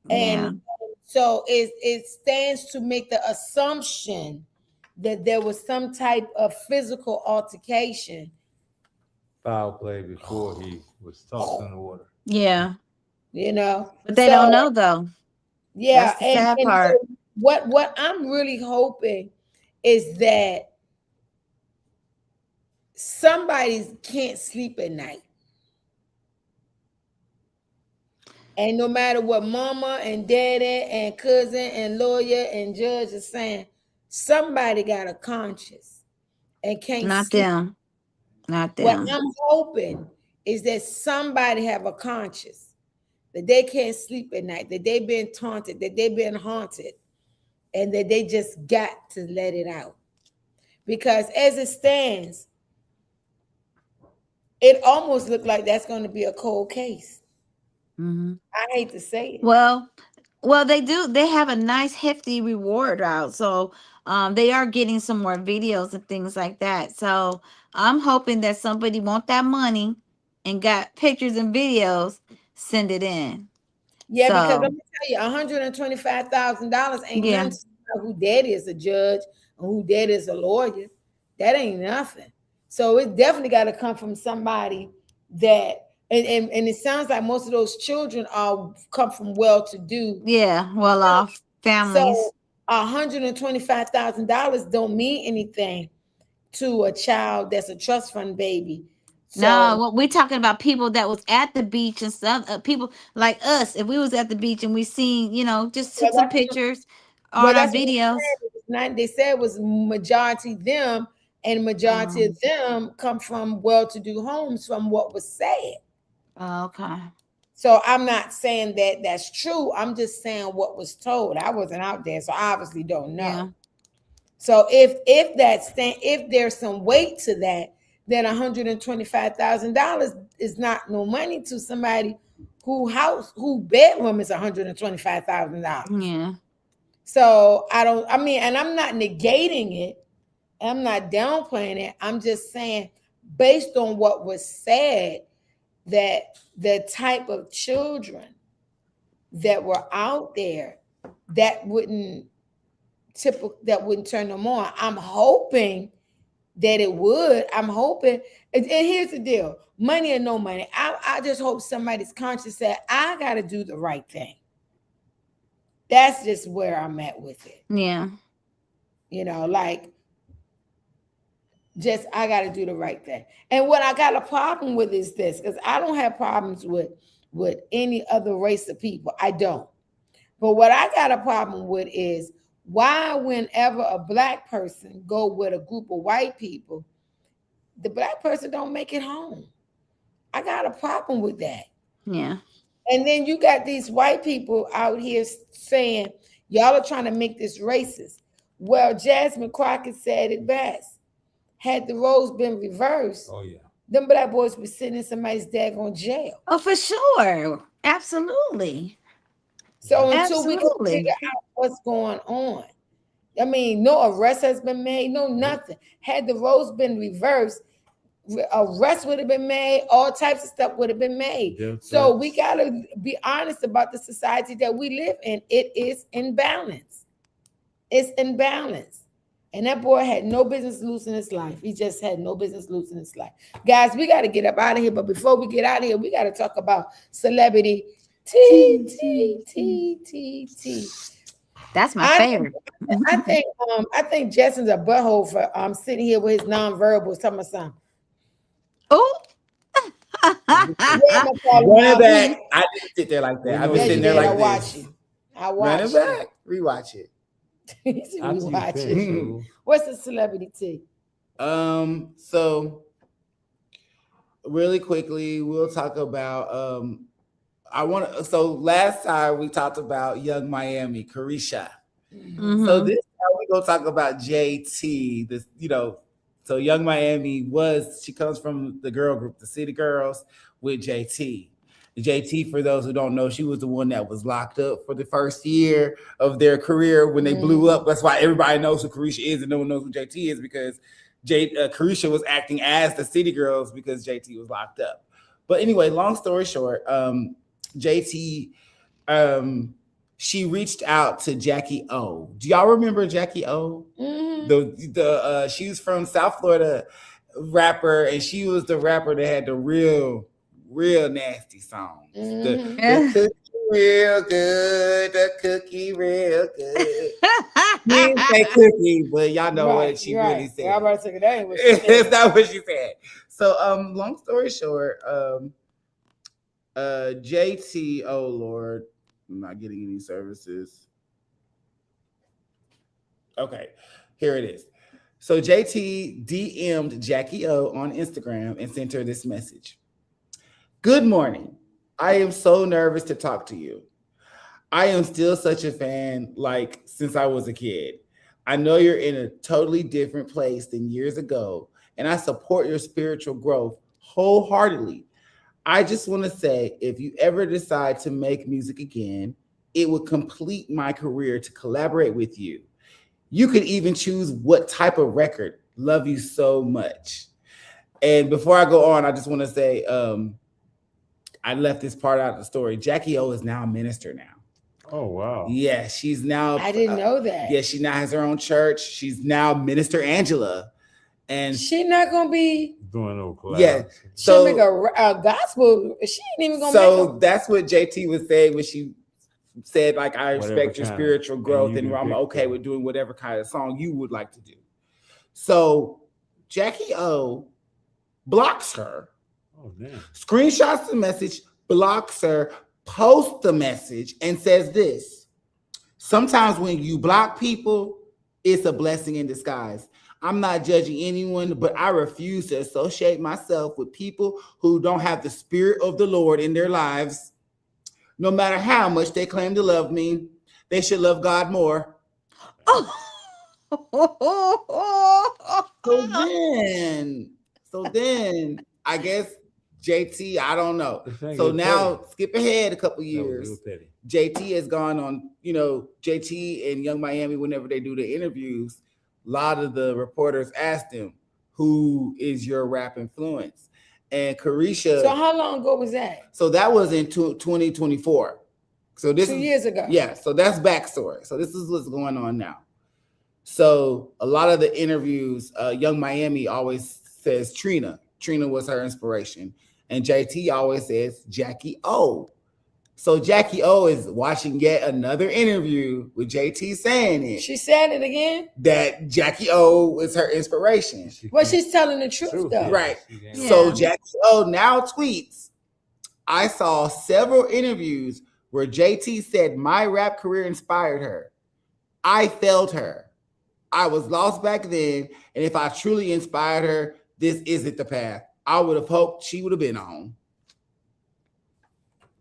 Speaker 2: And so it stands to make the assumption that there was some type of physical altercation.
Speaker 3: Foul play before he was tossed in the water.
Speaker 4: Yeah.
Speaker 2: But
Speaker 4: they don't know though.
Speaker 2: Yeah.
Speaker 4: That's the sad part.
Speaker 2: What I'm really hoping is that somebody can't sleep at night. And no matter what mama and daddy and cousin and lawyer and judge are saying, somebody got a conscience and can't
Speaker 4: Not
Speaker 2: sleep.
Speaker 4: them. Not them.
Speaker 2: What I'm hoping is that somebody have a conscience, that they can't sleep at night, that they've been taunted, that they've been haunted, and that they just got to let it out. Because as it stands, it almost looked like that's going to be a cold case.
Speaker 4: Mm-hmm.
Speaker 2: I hate to say it.
Speaker 4: Well, Well, they do. They have a nice hefty reward out, so they are getting some more videos and things like that. So I'm hoping that somebody want that money and got pictures and videos, send it in.
Speaker 2: Yeah, because let
Speaker 4: So
Speaker 2: me tell you, $125,000 ain't
Speaker 4: yeah,
Speaker 2: nothing to who daddy is a judge and who daddy is a lawyer. That ain't nothing. So it definitely got to come from somebody that, and it sounds like most of those children are come from well-to-do.
Speaker 4: yeah, well off families.
Speaker 2: So $125,000 don't mean anything to a child that's a trust fund baby.
Speaker 4: No,
Speaker 2: So
Speaker 4: what we talking about people that was at the beach and stuff. People like us, if we was at the beach and we seen, just
Speaker 2: well,
Speaker 4: took some pictures on our
Speaker 2: that's what
Speaker 4: videos.
Speaker 2: they said was majority them, and majority of them come from well-to-do homes from what was said.
Speaker 4: Okay.
Speaker 2: So I'm not saying that that's true. I'm just saying what was told. I wasn't out there, so I obviously don't know.
Speaker 4: Yeah.
Speaker 2: So if there's some weight to that, then $125,000 is not no money to somebody who bedroom is $125,000.
Speaker 4: Yeah.
Speaker 2: So and I'm not negating it. I'm not downplaying it. I'm just saying, based on what was said, that the type of children that were out there that wouldn't turn them on. I'm hoping that it would. I'm hoping, and here's the deal: money or no money. I just hope somebody's conscious that I got to do the right thing. That's just where I'm at with it.
Speaker 4: Yeah.
Speaker 2: Like, just I got to do the right thing. And what I got a problem with is this, because I don't have problems with any other race of people. I don't. But what I got a problem with is why, whenever a black person go with a group of white people, the black person don't make it home. I got a problem with that.
Speaker 4: Yeah.
Speaker 2: And then you got these white people out here saying y'all are trying to make this racist. Well, Jasmine Crockett said it best. Had the roles been reversed,
Speaker 3: Oh yeah.
Speaker 2: them black boys be sitting in somebody's daggone jail.
Speaker 4: Oh, for sure. Absolutely.
Speaker 2: So until we can
Speaker 4: Absolutely.
Speaker 2: figure out what's going on, I mean, no arrest has been made, no nothing. Had the roles been reversed, arrest would have been made, all types of stuff would have been made.
Speaker 3: Yeah,
Speaker 2: So we got to be honest about the society that we live in. It is imbalance. It's imbalance. And that boy had no business losing his life. He just had no business losing his life. Guys, we got to get up out of here. But before we get out of here, we got to talk about celebrity T.
Speaker 4: That's my favorite.
Speaker 2: I think Justin's a butthole for sitting here with his nonverbals talking about something.
Speaker 4: Oh.
Speaker 6: Run it back. I didn't sit there like that. I've been sitting there like
Speaker 2: I watch
Speaker 6: this.
Speaker 2: you. I
Speaker 6: Run
Speaker 2: watch
Speaker 6: it back. Rewatch it.
Speaker 2: Rewatch it. What's the celebrity T?
Speaker 6: So really quickly, we'll talk about so last time we talked about Young Miami, Carisha.
Speaker 4: Mm-hmm.
Speaker 6: So this time we gonna talk about JT. This, so Young Miami she comes from the girl group, the City Girls, with JT. JT, for those who don't know, she was the one that was locked up for the first year of their career when they blew up. That's why everybody knows who Carisha is and no one knows who JT is, because Carisha was acting as the City Girls because JT was locked up. But anyway, long story short, JT, she reached out to Jackie O. Do y'all remember Jackie O? Mm-hmm. She was from South Florida rapper, and she was the rapper that had the real nasty songs. Mm-hmm. The cookie real good, the cookie real good. She didn't say cookie, but y'all know what she really said.
Speaker 2: I'm about to say that ain't what she said.
Speaker 6: It's not what she said. So long story short, JT, oh Lord, I'm not getting any services. Okay, here it is. So JT DM'd Jackie O on Instagram and sent her this message. Good morning. I am so nervous to talk to you. I am still such a fan, since I was a kid. I know you're in a totally different place than years ago, and I support your spiritual growth wholeheartedly. I just want to say, if you ever decide to make music again, it would complete my career to collaborate with you. You could even choose what type of record. Love you so much. And before I go on, I just want to say, I left this part out of the story. Jackie O is now a minister now.
Speaker 7: Oh, wow.
Speaker 6: Yeah, she's now.
Speaker 2: I didn't know that.
Speaker 6: Yeah, she now has her own church. She's now Minister Angela. And
Speaker 2: She not gonna be.
Speaker 7: Doing no class.
Speaker 6: yeah,
Speaker 2: She'll
Speaker 6: so
Speaker 2: make a gospel. She ain't even gonna
Speaker 6: so
Speaker 2: make.
Speaker 6: that's what JT was saying when she said, like, I
Speaker 7: Whatever
Speaker 6: respect your
Speaker 7: kind of-
Speaker 6: spiritual growth
Speaker 7: you
Speaker 6: and
Speaker 7: can
Speaker 6: I'm
Speaker 7: pick
Speaker 6: okay
Speaker 7: them.
Speaker 6: with doing whatever kind of song you would like to do. So Jackie O blocks her,
Speaker 7: Oh, damn.
Speaker 6: screenshots the message, blocks her, posts the message, and says this: sometimes when you block people, it's a blessing in disguise. I'm not judging anyone, but I refuse to associate myself with people who don't have the spirit of the Lord in their lives. No matter how much they claim to love me, they should love God more. So then, I guess JT, I don't know.
Speaker 7: This thing
Speaker 6: So
Speaker 7: is
Speaker 6: now,
Speaker 7: petty.
Speaker 6: skip ahead a couple
Speaker 7: That was
Speaker 6: years.
Speaker 7: real petty.
Speaker 6: JT has gone on, JT and Young Miami, whenever they do the interviews, a lot of the reporters asked him, who is your rap influence? And Carisha,
Speaker 2: So how long ago was that?
Speaker 6: so that was in 2024. So this
Speaker 2: 2
Speaker 6: is,
Speaker 2: years ago.
Speaker 6: yeah, so that's backstory. So this is what's going on now. So a lot of the interviews, Young Miami always says Trina. Trina was her inspiration. And JT always says Jackie O. So Jackie O is watching yet another interview with JT saying it,
Speaker 2: She said it again.
Speaker 6: that Jackie O was her inspiration.
Speaker 2: Well, she's telling the truth
Speaker 7: Truth,
Speaker 2: though.
Speaker 7: yeah.
Speaker 6: Right.
Speaker 4: Yeah.
Speaker 6: So Jackie O now tweets, I saw several interviews where JT said my rap career inspired her. I failed her. I was lost back then, and if I truly inspired her, this isn't the path I would have hoped she would have been on.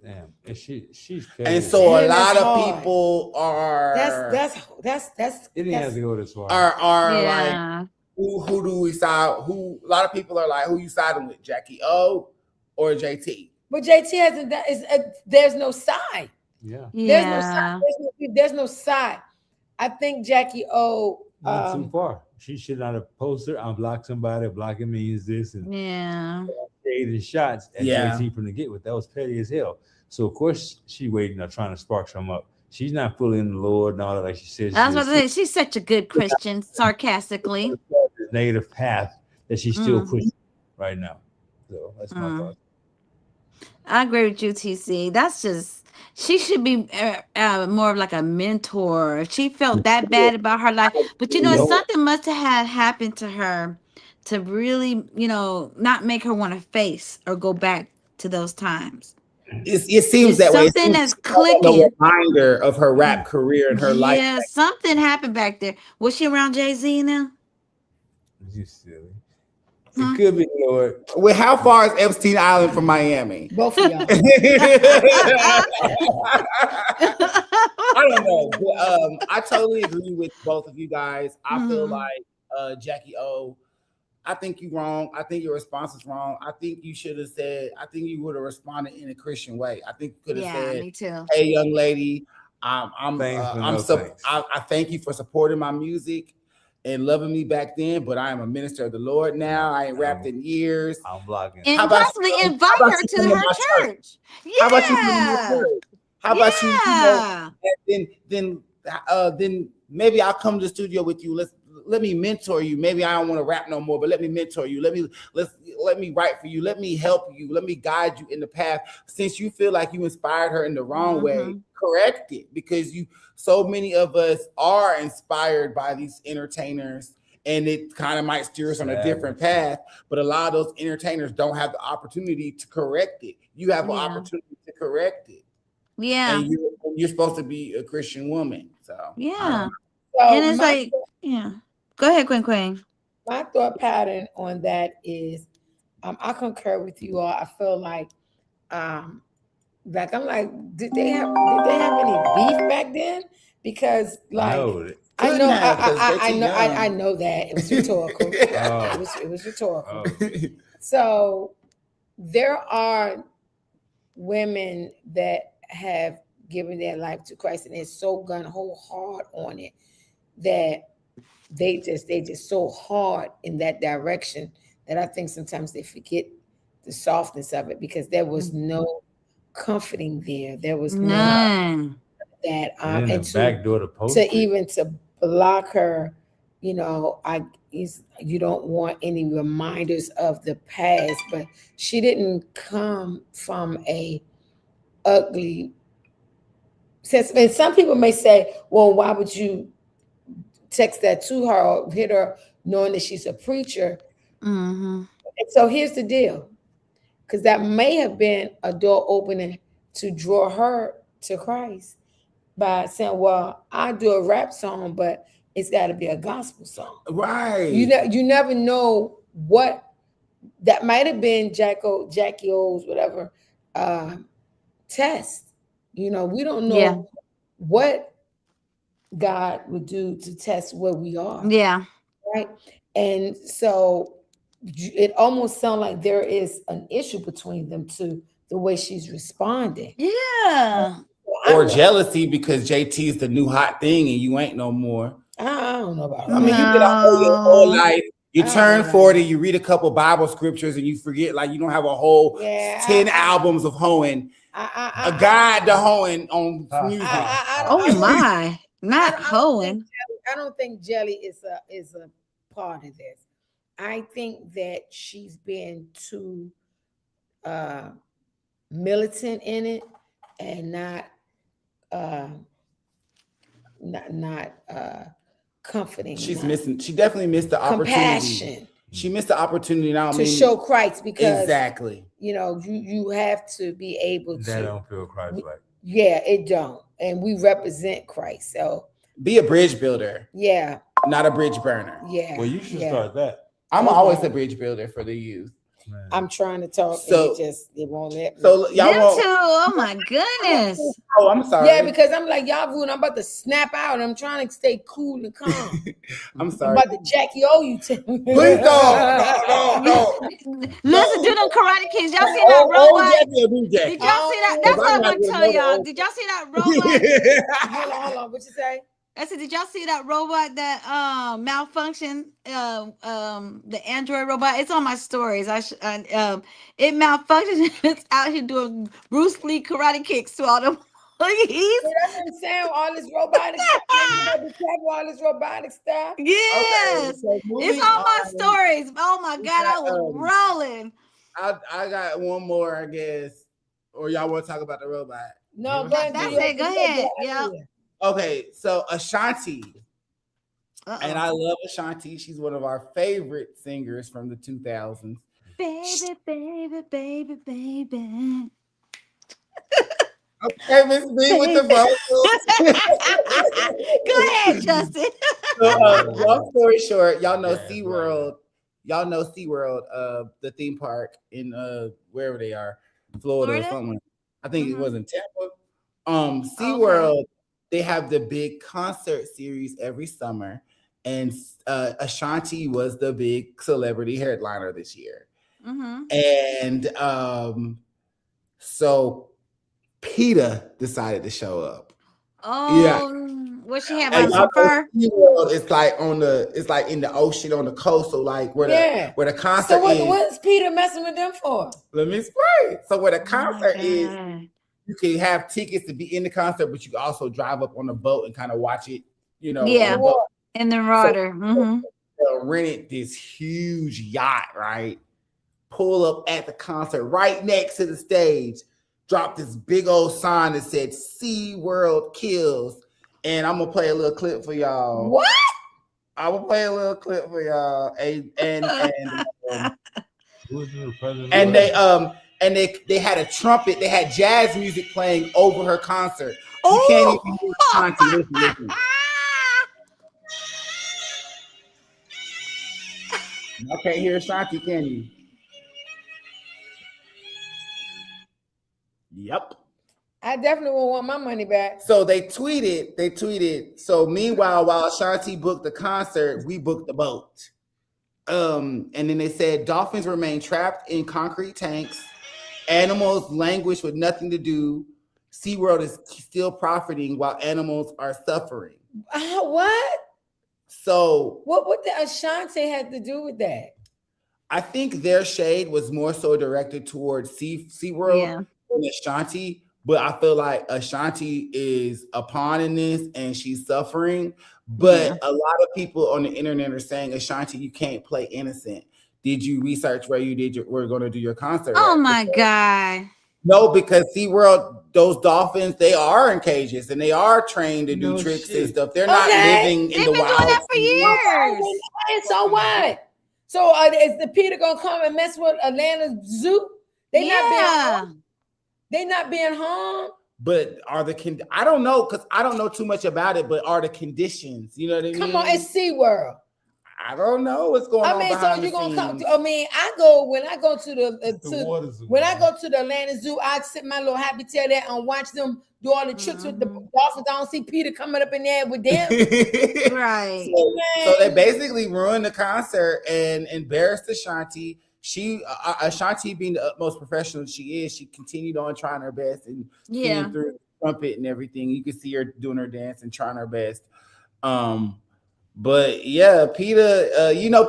Speaker 7: Damn. And she's petty.
Speaker 6: And so a
Speaker 2: Man,
Speaker 6: lot
Speaker 2: that's
Speaker 6: of
Speaker 2: hard.
Speaker 6: people are
Speaker 2: That's
Speaker 7: It didn't have to go this far.
Speaker 6: are like,
Speaker 4: Yeah.
Speaker 6: who do we side? Who a lot of people are like, who you siding with, Jackie O or JT?
Speaker 2: But JT hasn't done. There's no side.
Speaker 7: Yeah.
Speaker 2: There's no
Speaker 4: Yeah.
Speaker 2: side. There's no side. I think Jackie O.
Speaker 7: Not too far. She should not have posted, unblock somebody. Blocking means this and
Speaker 4: Yeah.
Speaker 7: shade and shots at
Speaker 6: Yeah.
Speaker 7: JT from the get with. That was petty as hell. So of course she waiting or trying to spark some up. She's not fully in the Lord and all that, like she says.
Speaker 4: I was about to say, she's such a good Christian, sarcastically.
Speaker 7: This negative path that she's still
Speaker 4: Mm.
Speaker 7: pushing right now. So that's my
Speaker 4: Mm.
Speaker 7: thought.
Speaker 4: I agree with you, TC. That's just, she should be more of like a mentor. If she felt that bad about her life, but something must have had happened to her to really, not make her want to face or go back to those times.
Speaker 6: It seems
Speaker 4: It's
Speaker 6: that way. It
Speaker 4: something
Speaker 6: seems
Speaker 4: that's
Speaker 6: like a
Speaker 4: clicking.
Speaker 6: reminder of her rap career and her life.
Speaker 4: Yeah, something happened back there. Was she around Jay-Z now?
Speaker 7: You silly.
Speaker 4: Huh?
Speaker 7: It could be Lord.
Speaker 6: Well, how far is Epstein Island from Miami?
Speaker 2: Both of y'all.
Speaker 6: I don't know. But, I totally agree with both of you guys. I feel
Speaker 4: Mhm.
Speaker 6: like Jackie O, I think you're wrong. I think your response is wrong. I think you should have said, I think you would have responded in a Christian way. I think you could have
Speaker 4: Yeah,
Speaker 6: said,
Speaker 4: me too.
Speaker 6: hey, young lady, I thank you for supporting my music and loving me back then, but I am a minister of the Lord now. I ain't rapped in years.
Speaker 7: I'm blocking.
Speaker 4: And
Speaker 6: How about-
Speaker 4: possibly
Speaker 6: how
Speaker 4: invite
Speaker 6: about
Speaker 4: her
Speaker 6: you
Speaker 4: to
Speaker 6: come to
Speaker 4: her
Speaker 6: my church?
Speaker 4: church. Yeah.
Speaker 6: How about you come to your church? How about then maybe I'll come to the studio with you. Let me mentor you. Maybe I don't want to rap no more, but let me mentor you. Let me write for you. Let me help you. Let me guide you in the path. Since you feel like you inspired her in the wrong way,
Speaker 4: Mhm.
Speaker 6: correct it, because so many of us are inspired by these entertainers, and it kind of might steer us on a different path. But a lot of those entertainers don't have the opportunity to correct it. You have an
Speaker 4: Yeah.
Speaker 6: opportunity to correct it.
Speaker 4: Yeah.
Speaker 6: And you're supposed to be a Christian woman. So
Speaker 4: Yeah.
Speaker 2: So
Speaker 4: And it's
Speaker 2: my,
Speaker 4: like, yeah. Go ahead, Queen.
Speaker 2: my thought pattern on that is, I concur with you all. I feel like, I'm like, did they have any beef back then? Because like,
Speaker 7: No.
Speaker 2: I
Speaker 6: Couldn't
Speaker 2: know,
Speaker 6: have, 'cause
Speaker 2: I
Speaker 6: they're too
Speaker 2: know,
Speaker 6: young.
Speaker 2: I know that it was rhetorical.
Speaker 7: Oh.
Speaker 2: It was rhetorical.
Speaker 7: Oh.
Speaker 2: So there are women that have giving their life to Christ, and they're so gun-ho hard on it that they just so hard in that direction that I think sometimes they forget the softness of it, because there was no comforting there. There was
Speaker 4: None.
Speaker 2: that
Speaker 7: And
Speaker 2: and
Speaker 7: the back door to post.
Speaker 2: to block her, you don't want any reminders of the past, but she didn't come from a ugly sense. And some people may say, well, why would you text that to her or hit her knowing that she's a preacher?
Speaker 4: Mm-hmm.
Speaker 2: And so here's the deal, because that may have been a door opening to draw her to Christ by saying, well, I do a rap song, but it's got to be a gospel song.
Speaker 6: Right.
Speaker 2: You never know what that might have been Jackie O's whatever test. We don't know what God would do to test where we are.
Speaker 4: Yeah.
Speaker 2: Right. And so it almost sounds like there is an issue between them two, the way she's responding.
Speaker 4: Yeah.
Speaker 6: Or jealousy because JT is the new hot thing and you ain't no more.
Speaker 2: I don't know about that.
Speaker 6: I mean, you did your whole life. You turn 40, you read a couple Bible scriptures, and you forget, like, you don't have a whole 10 albums of hoeing. A guide to hoeing on music.
Speaker 4: Oh my, not hoeing.
Speaker 2: I don't think jelly is a part of this. I think that she's been too militant in it and not comforting.
Speaker 6: She definitely missed the opportunity.
Speaker 2: Compassion.
Speaker 6: She missed the opportunity now
Speaker 2: to show Christ, because
Speaker 6: exactly.
Speaker 2: You have to be able to.
Speaker 7: That don't feel Christ-like.
Speaker 2: Yeah, it don't. And we represent Christ. So
Speaker 6: be a bridge builder.
Speaker 2: Yeah.
Speaker 6: Not a bridge burner.
Speaker 2: Yeah.
Speaker 7: Well, you should start that.
Speaker 6: I'm always a bridge builder for the youth.
Speaker 2: Man. I'm trying to talk,
Speaker 6: so
Speaker 2: and it won't let me.
Speaker 6: So y'all won't.
Speaker 4: Oh my goodness.
Speaker 6: Oh, I'm sorry.
Speaker 2: Yeah, because I'm like, y'all rude. I'm about to snap out. I'm trying to stay cool and calm.
Speaker 6: I'm sorry.
Speaker 2: I'm about to Jackie O you.
Speaker 6: Please don't. No.
Speaker 4: Listen, do them Karate Kids. Y'all see that robot? Did y'all see that? That's what I'm gonna tell y'all. Did y'all see that robot?
Speaker 2: Hold on. What you say?
Speaker 4: I said, did y'all see that robot that malfunctioned? The Android robot. It's on my stories. It malfunctioned. It's out here doing Bruce Lee karate kicks to all them employees.
Speaker 2: That's what I'm saying. All this robotic stuff. All this robotic stuff.
Speaker 4: Yes, okay, so it's on my stories. Oh my God, I was rolling.
Speaker 6: I got one more, I guess. Or y'all want to talk about the robot?
Speaker 2: No,
Speaker 4: that's it. Go ahead. Yeah.
Speaker 6: Okay, so Ashanti. And I love Ashanti. She's one of our favorite singers from the 2000s.
Speaker 4: Baby, baby, baby, baby.
Speaker 6: Okay, Miss B with the vocals.
Speaker 4: Go ahead, Justin.
Speaker 6: So, long story short, y'all know SeaWorld. Y'all know SeaWorld, the theme park in wherever they are, Florida or something. I think it was in Tampa. SeaWorld, they have the big concert series every summer. And Ashanti was the big celebrity headliner this year. And so PETA decided to show up.
Speaker 4: What she have on some fur?
Speaker 6: It's like it's like in the ocean on the coast. So like where the concert is.
Speaker 2: So what's PETA messing with them for?
Speaker 6: Let me explain. So where the concert is, you can have tickets to be in the concert, but you can also drive up on the boat and kind of watch it.
Speaker 4: In the water.
Speaker 6: So, rented this huge yacht, right? Pull up at the concert right next to the stage. Drop this big old sign that said SeaWorld kills. And I'm gonna play a little clip for y'all.
Speaker 2: What?
Speaker 6: I'm gonna play a little clip for y'all. And they had a trumpet, they had jazz music playing over her concert. You can't even hear Ashanti. Listen. I can't hear Ashanti, can you? Yep.
Speaker 2: I definitely will want my money back.
Speaker 6: So they tweeted. So meanwhile, while Ashanti booked the concert, we booked the boat. And then they said dolphins remain trapped in concrete tanks. Animals languish with nothing to do. SeaWorld is still profiting while animals are suffering.
Speaker 2: What?
Speaker 6: So
Speaker 2: What did Ashanti have to do with that?
Speaker 6: I think their shade was more so directed towards SeaWorld
Speaker 4: Yeah.
Speaker 6: than Ashanti. But I feel like Ashanti is a pawn in this and she's suffering. But a lot of people on the internet are saying, Ashanti, you can't play innocent. Did you research where you were going to do your concert?
Speaker 4: Oh
Speaker 6: at?
Speaker 4: my
Speaker 6: Because-
Speaker 4: God.
Speaker 6: No, because SeaWorld, those dolphins, they are in cages and they are trained to do
Speaker 7: No
Speaker 6: tricks
Speaker 7: shit.
Speaker 6: and stuff. They're not
Speaker 2: Okay.
Speaker 6: living in
Speaker 4: They've
Speaker 6: the
Speaker 4: been doing
Speaker 6: wild.
Speaker 4: that for years.
Speaker 2: And so what? So is the Peter gonna come and mess with Atlanta Zoo? They not being
Speaker 4: Yeah.
Speaker 2: harmed. They not being harmed.
Speaker 6: But are the I don't know because I don't know too much about it. But are the conditions? You know what I mean?
Speaker 2: Come on, it's SeaWorld.
Speaker 6: I don't know what's going on.
Speaker 2: I mean, so
Speaker 6: behind
Speaker 2: you're
Speaker 6: the
Speaker 2: gonna come.
Speaker 6: scenes.
Speaker 2: I mean, when I go to
Speaker 7: The
Speaker 2: to
Speaker 7: water zoo.
Speaker 2: when I go to the Atlanta Zoo, I sit my little happy tail there and watch them do all the tricks with the dolphins. I don't see Peter coming up in there with them.
Speaker 4: Right.
Speaker 6: So they basically ruined the concert and embarrassed Ashanti. Ashanti being the utmost professional she is, she continued on trying her best and
Speaker 4: Yeah.
Speaker 6: singing through the trumpet and everything. You could see her doing her dance and trying her best. But yeah, Peter,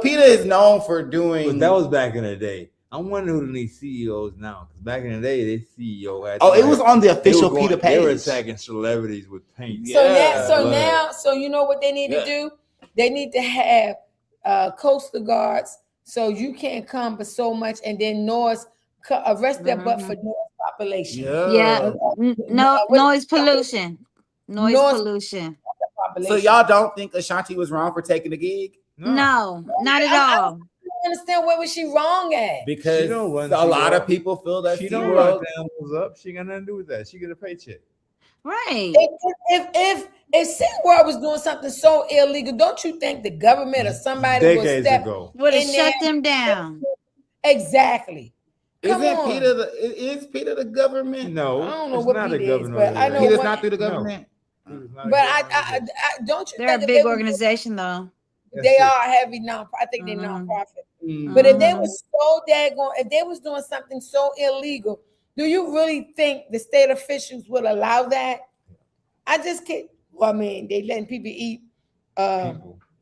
Speaker 6: Peter is known for doing.
Speaker 7: But that was back in the day. I wonder who these CEOs now. Because back in the day, they CEO had.
Speaker 6: It was on the official Peter
Speaker 7: They were
Speaker 6: page.
Speaker 7: attacking celebrities with paint.
Speaker 2: So you know what they need to do? They need to have coastal guards, so you can't come but so much, and then noise arrest their butt for noise population.
Speaker 4: Yeah. No noise pollution. Noise pollution.
Speaker 6: So y'all don't think Ashanti was wrong for taking the gig?
Speaker 4: No, not at all.
Speaker 2: I don't understand where was she wrong at?
Speaker 6: Because a lot of people feel that
Speaker 7: she don't
Speaker 6: SeaWorld
Speaker 7: lock animals up. She got nothing to do with that. She get a paycheck.
Speaker 4: Right.
Speaker 2: If SeaWorld was doing something so illegal, don't you think the government or somebody would
Speaker 7: Decades
Speaker 2: step
Speaker 7: ago.
Speaker 4: Would have
Speaker 2: in
Speaker 4: shut
Speaker 2: there?
Speaker 4: them down.
Speaker 2: Exactly. Come on.
Speaker 6: Is Peter the government?
Speaker 7: No,
Speaker 2: I don't know
Speaker 7: it's
Speaker 2: what
Speaker 7: not
Speaker 2: Peter
Speaker 7: a
Speaker 2: is,
Speaker 7: government.
Speaker 2: but I know
Speaker 6: Peter's
Speaker 2: what-
Speaker 6: not through the
Speaker 7: No.
Speaker 6: government.
Speaker 2: But I don't you
Speaker 4: They're a
Speaker 2: think if
Speaker 4: big
Speaker 2: they
Speaker 4: organization though.
Speaker 2: they are heavy I think they're
Speaker 4: Mhm.
Speaker 2: nonprofit. But if they was so daggone, if they was doing something so illegal, do you really think the state officials would allow that? I just can't. Well, I mean, they letting people eat.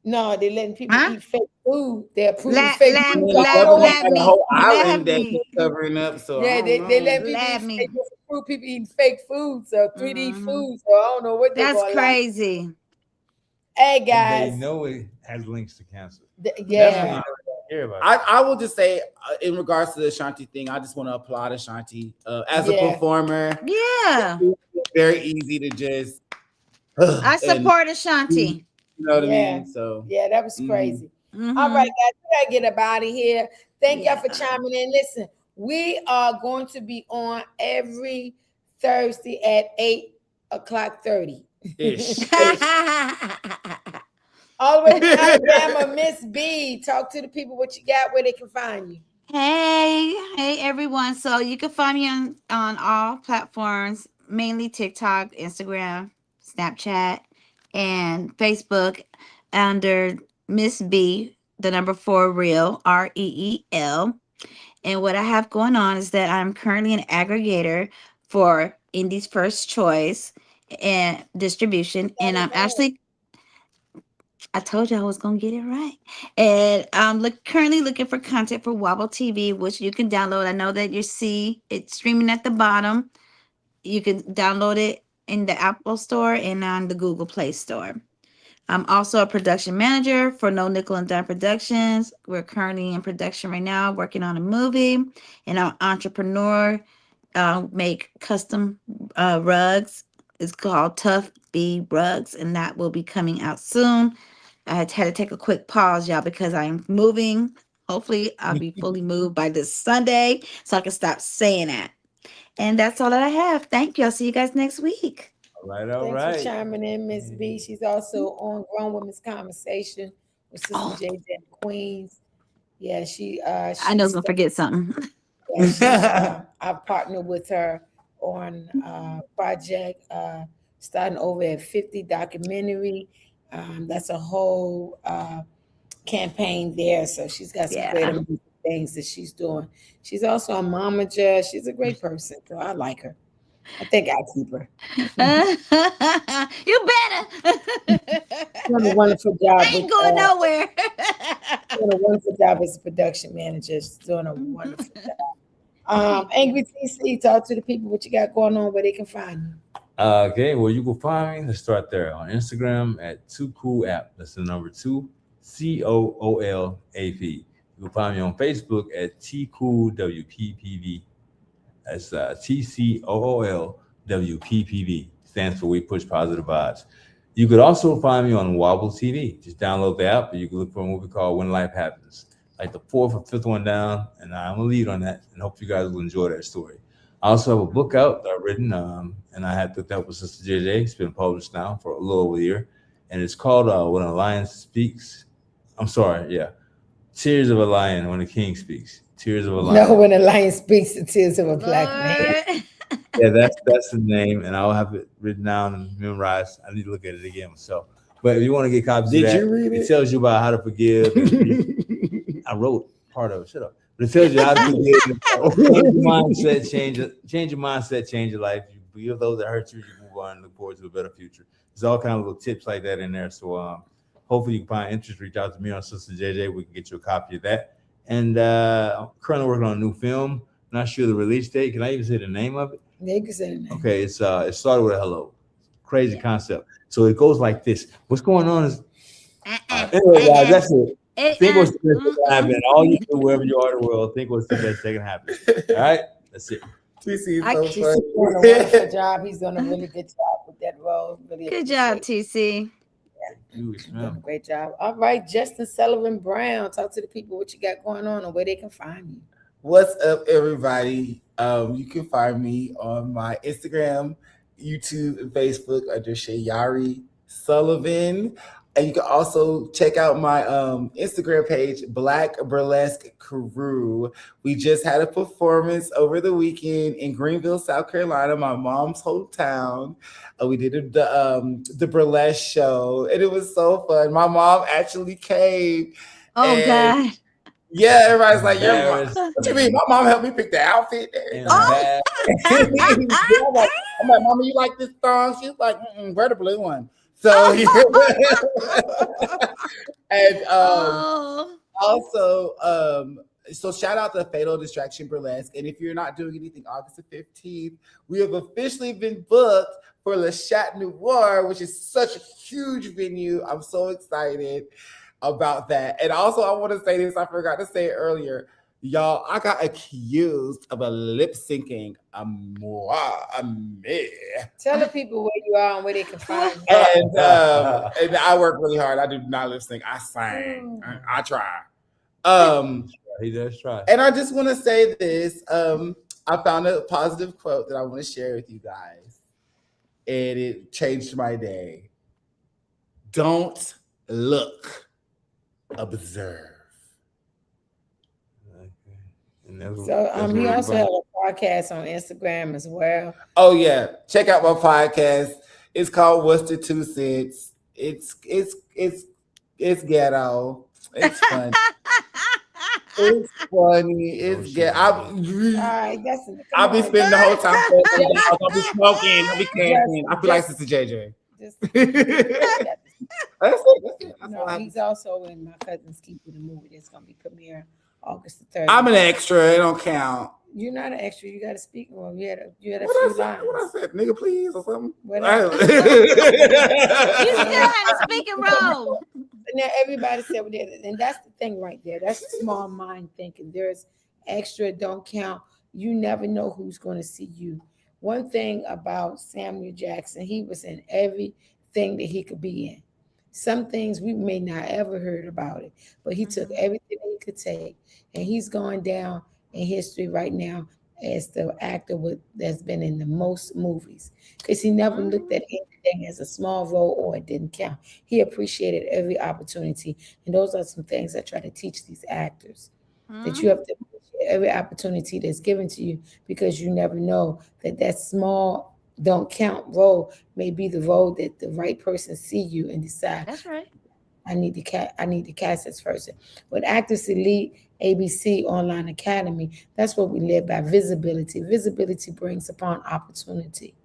Speaker 2: No, they letting people eat fake food. They're approving fake food.
Speaker 6: The whole island that they're covering up. So
Speaker 2: Yeah, they let people
Speaker 4: Lab
Speaker 2: eat,
Speaker 4: me.
Speaker 2: they just approve people eating fake food, so 3D food. So I don't know what they're
Speaker 4: That's
Speaker 2: going
Speaker 4: crazy.
Speaker 2: Hey
Speaker 7: And
Speaker 2: guys,
Speaker 7: they know it has links to cancer.
Speaker 2: yeah.
Speaker 7: Hear about it.
Speaker 6: I will just say, in regards to the Ashanti thing, I just want to applaud Ashanti as a performer.
Speaker 4: Yeah.
Speaker 6: It's very easy to just.
Speaker 4: I support Ashanti.
Speaker 6: You know what I
Speaker 2: Yeah.
Speaker 6: mean? So
Speaker 2: Yeah, that was crazy.
Speaker 4: Mhm.
Speaker 2: All right, guys, we gotta get up out of here. Thank y'all for chiming in. Listen, we are going to be on every Thursday at 8:30.
Speaker 6: ish.
Speaker 2: All the way to Alabama, Miss B. Talk to the people what you got, where they can find you.
Speaker 4: Hey everyone. So you can find me on all platforms, mainly TikTok, Instagram, Snapchat, and Facebook under Miss B, the number 4 Real, REEL. And what I have going on is that I'm currently an aggregator for Indie's First Choice and distribution. And I'm actually, I told you I was going to get it right. And I'm currently looking for content for Wobble TV, which you can download. I know that you see it streaming at the bottom. You can download it in the Apple Store and on the Google Play Store. I'm also a production manager for No Nickel and Dime Productions. We're currently in production right now, working on a movie. And I'm an entrepreneur, make custom rugs. It's called Tough B Rugs, and that will be coming out soon. I had to take a quick pause, y'all, because I'm moving. Hopefully, I'll be fully moved by this Sunday, so I can stop saying that. And that's all that I have. Thank you. I'll see you guys next week.
Speaker 7: All right.
Speaker 2: Thanks for chiming in, Miss B. She's also on Grown Women's Conversation with Sister JJ Queens. Yeah,
Speaker 4: I know I'm gonna forget something.
Speaker 2: I've partnered with her on a project starting over at 50 documentary. That's a whole campaign there. So she's got some great things that she's doing. She's also a momager. She's a great person. So I like her. I think I'll keep her.
Speaker 4: You better.
Speaker 2: Doing a wonderful job.
Speaker 4: I ain't going nowhere.
Speaker 2: Doing a wonderful job as a production manager. She's doing a wonderful job. Angry TC, talk to the people what you got going on, where they can find you.
Speaker 7: Okay, well, you can find me. Let's start there on Instagram at Too Cool App. That's the number 2, COOLAP. You can find me on Facebook at TCoolWPPV. That's TCOOLWPPV. Stands for We Push Positive Vibes. You could also find me on Wobble TV. Just download the app, and you can look for a movie called When Life Happens. Like the 4th or 5th one down, and I'm a lead on that, and hope you guys will enjoy that story. I also have a book out that I've written, and I had picked up with Sister JJ. It's been published now for a little over a year, and it's called When a Lion Speaks. Tears of a Lion When a King Speaks. Tears of a Lion.
Speaker 2: No, when a lion speaks, the tears of a black man.
Speaker 4: Lord.
Speaker 7: Yeah, that's the name, and I'll have it written down and memorized. I need to look at it again myself. But if you want to get copies
Speaker 6: Did
Speaker 7: of that,
Speaker 6: you read it?
Speaker 7: It tells you about how to forgive. I wrote part of it. Shut up. But it tells you how to forgive. Change your mindset, change your life. You forgive those that hurt you, you move on and look forward to a better future. There's all kind of little tips like that in there. So hopefully you can find interest, reach out to me on Sister JJ. We can get you a copy of that. And I'm currently working on a new film. Not sure the release date. Can I even say the name of it?
Speaker 2: They can say the name.
Speaker 7: Okay, it started with a hello. Crazy concept. So it goes like this. What's going on is anyway, guys, that's it. Think what's the best that can happen. All you do wherever you are in the world, think what's the best that can happen. All right, that's it.
Speaker 6: TC is
Speaker 4: I-
Speaker 6: so
Speaker 2: He's doing a wonderful job. He's doing a really good job with that role. Really
Speaker 4: Good job, TC.
Speaker 2: He's doing a great job. All right, Justin Sullivan Brown, talk to the people what you got going on and where they can find you.
Speaker 6: What's up, everybody? You can find me on my Instagram, YouTube, and Facebook under Shayari Sullivan. And you can also check out my Instagram page, Black Burlesque Crew. We just had a performance over the weekend in Greenville, South Carolina, my mom's hometown. We did the burlesque show, and it was so fun. My mom actually came.
Speaker 4: Oh,
Speaker 6: and-
Speaker 4: God.
Speaker 6: Yeah, everybody's like, "Your mom."
Speaker 7: Embarrassed.
Speaker 6: What you mean? My mom helped me pick the outfit.
Speaker 7: And
Speaker 4: Oh.
Speaker 6: I'm like, "Mama, you like this thong?" She's like, "Wear the blue one." So, and
Speaker 4: Oh.
Speaker 6: also, so shout out to Fatal Distraction Burlesque. And if you're not doing anything August the 15th, we have officially been booked for Le Chat Noir, which is such a huge venue. I'm so excited about that. And also, I want to say this, I forgot to say it earlier. Y'all, I got accused of lip syncing a moi, a me.
Speaker 2: Tell the people where you are and where they can find you.
Speaker 6: And I work really hard. I do not lip sync. I sing. I try.
Speaker 7: he does try.
Speaker 6: And I just want to say this. I found a positive quote that I want to share with you guys. And it changed my day. Don't look, observe.
Speaker 2: So he also has a podcast on Instagram as well.
Speaker 6: Oh yeah, check out my podcast. It's called What's the 2 Cents. It's ghetto. It's fun. It's funny. It's ghetto.
Speaker 2: All right, that's
Speaker 6: I'll be spending the whole time. I'll be smoking. I'll be camping. I feel like Sister JJ.
Speaker 2: just,
Speaker 6: That's it. That's
Speaker 2: no,
Speaker 6: all I-
Speaker 2: he's also in My Cousin's Keeping the movie that's gonna be premiering August the 3rd.
Speaker 6: I'm an extra. It don't count.
Speaker 2: You're not an extra. You got to speak more. You had a
Speaker 6: What
Speaker 2: few
Speaker 6: I said?
Speaker 2: lines.
Speaker 6: What I said? Nigga, please, or something.
Speaker 2: Whatever.
Speaker 4: You still had a speaking role.
Speaker 2: Now everybody said what they, and that's the thing right there. That's small mind thinking. There's extra, don't count. You never know who's going to see you. One thing about Samuel Jackson, he was in everything that he could be in. Some things we may not ever heard about it, but he took everything that he could take, and he's going down in history right now as the actor that's been in the most movies, because he never looked at anything as a small role or it didn't count. He appreciated every opportunity, and those are some things I try to teach these actors, that you have to appreciate every opportunity that's given to you, because you never know that small don't count role may be the role that the right person see you and decide,
Speaker 4: That's right.
Speaker 2: I need to cast this person. With Actors Elite ABC Online Academy, that's what we live by: visibility. Visibility brings upon opportunity,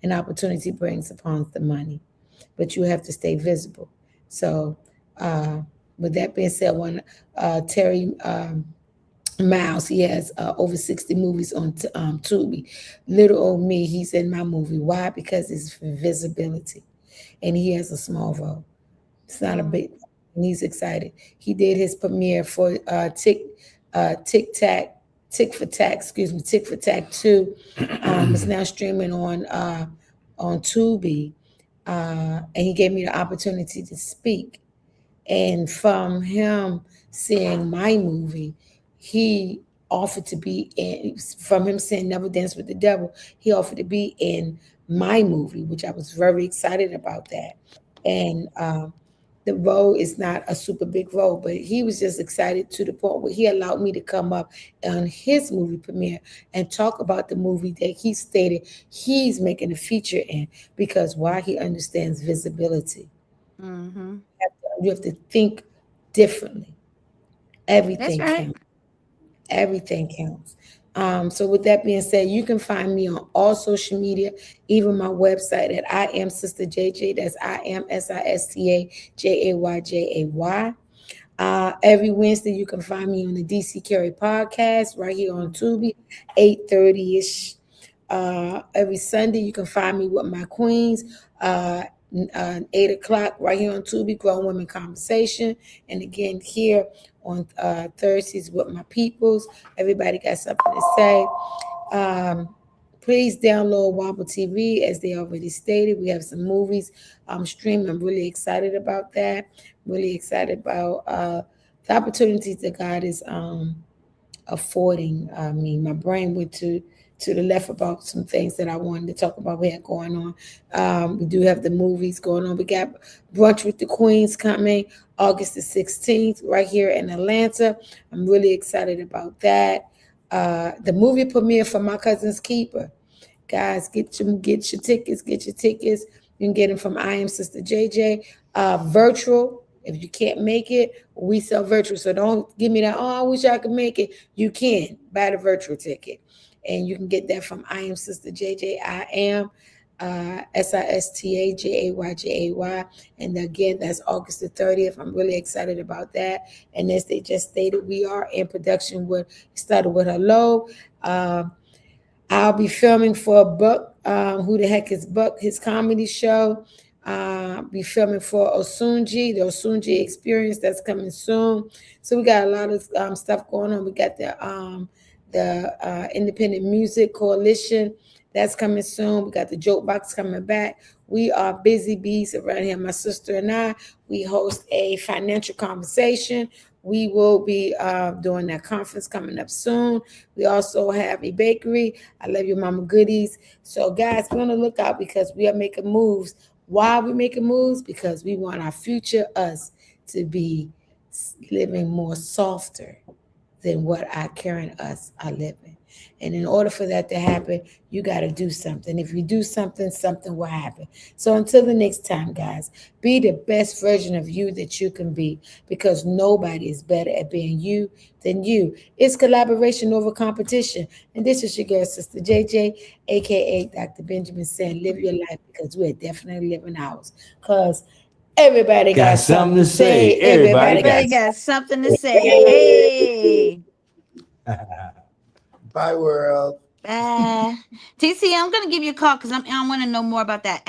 Speaker 2: and opportunity brings upon the money. But you have to stay visible. So, with that being said, when Terry Miles, he has over 60 movies on Tubi. Little old me, he's in my movie. Why? Because it's for visibility, and he has a small role. It's not a big, and he's excited. He did his premiere for Tick for Tack 2. It's now streaming on Tubi, and he gave me the opportunity to speak. And from him seeing my movie, he offered to be in. From him saying "Never Dance with the Devil," he offered to be in my movie, which I was very excited about that. And the role is not a super big role, but he was just excited to the point where he allowed me to come up on his movie premiere and talk about the movie that he stated he's making a feature in, because why? He understands visibility.
Speaker 4: Mm-hmm.
Speaker 2: You have to think differently. Everything
Speaker 4: That's right.
Speaker 2: counts. Everything counts. So with that being said, you can find me on all social media, even my website at I Am Sister JJ. That's I Am SISTA JAYJAY. Every Wednesday, you can find me on the DC Carey podcast right here on Tubi, 8:30ish. Every Sunday, you can find me with my queens. 8 o'clock right here on Tubi, Grown Women Conversation. And again, here on Thursdays with my peoples. Everybody got something to say. Please download Wobble TV, as they already stated. We have some movies streaming. I'm really excited about that. Really excited about the opportunities that God is affording me. My brain went to the left about some things that I wanted to talk about we had going on. We do have the movies going on. We got Brunch with the Queens coming August the 16th right here in Atlanta. I'm really excited about that. The movie premiere for My Cousin's Keeper. Guys, get your tickets. You can get them from I Am Sister JJ. Virtual. If you can't make it, we sell virtual. So don't give me that, oh, I wish I could make it. You can buy the virtual ticket. And you can get that from I Am Sister JJ. I am SISTA JAYJAY. And again, that's August the 30th. I'm really excited about that. And as they just stated, we are in production with Started With Hello. I'll be filming for Buck, Who the Heck is Buck, his comedy show. Be filming for Osunji, the Osunji Experience, that's coming soon. So we got a lot of stuff going on. We got the Independent Music Coalition, that's coming soon. We got the Joke Box coming back. We are busy bees around here. My sister and I, we host a financial conversation. We will be doing that conference coming up soon. We also have a bakery. I love you, Mama Goodies. So guys, be on the lookout, because we are making moves. Why are we making moves? Because we want our future us to be living more softer than what our current us are living. And in order for that to happen, you got to do something. If you do something, something will happen. So until the next time, guys, be the best version of you that you can be, because nobody is better at being you than you. It's collaboration over competition. And this is your girl, Sister JJ, aka Dr. Benjamin, saying live your life, because we're definitely living ours. Because everybody got something to say.
Speaker 4: Everybody got something to say. Hey.
Speaker 6: Bye, world.
Speaker 4: Bye. TC, I'm going to give you a call because I want to know more about that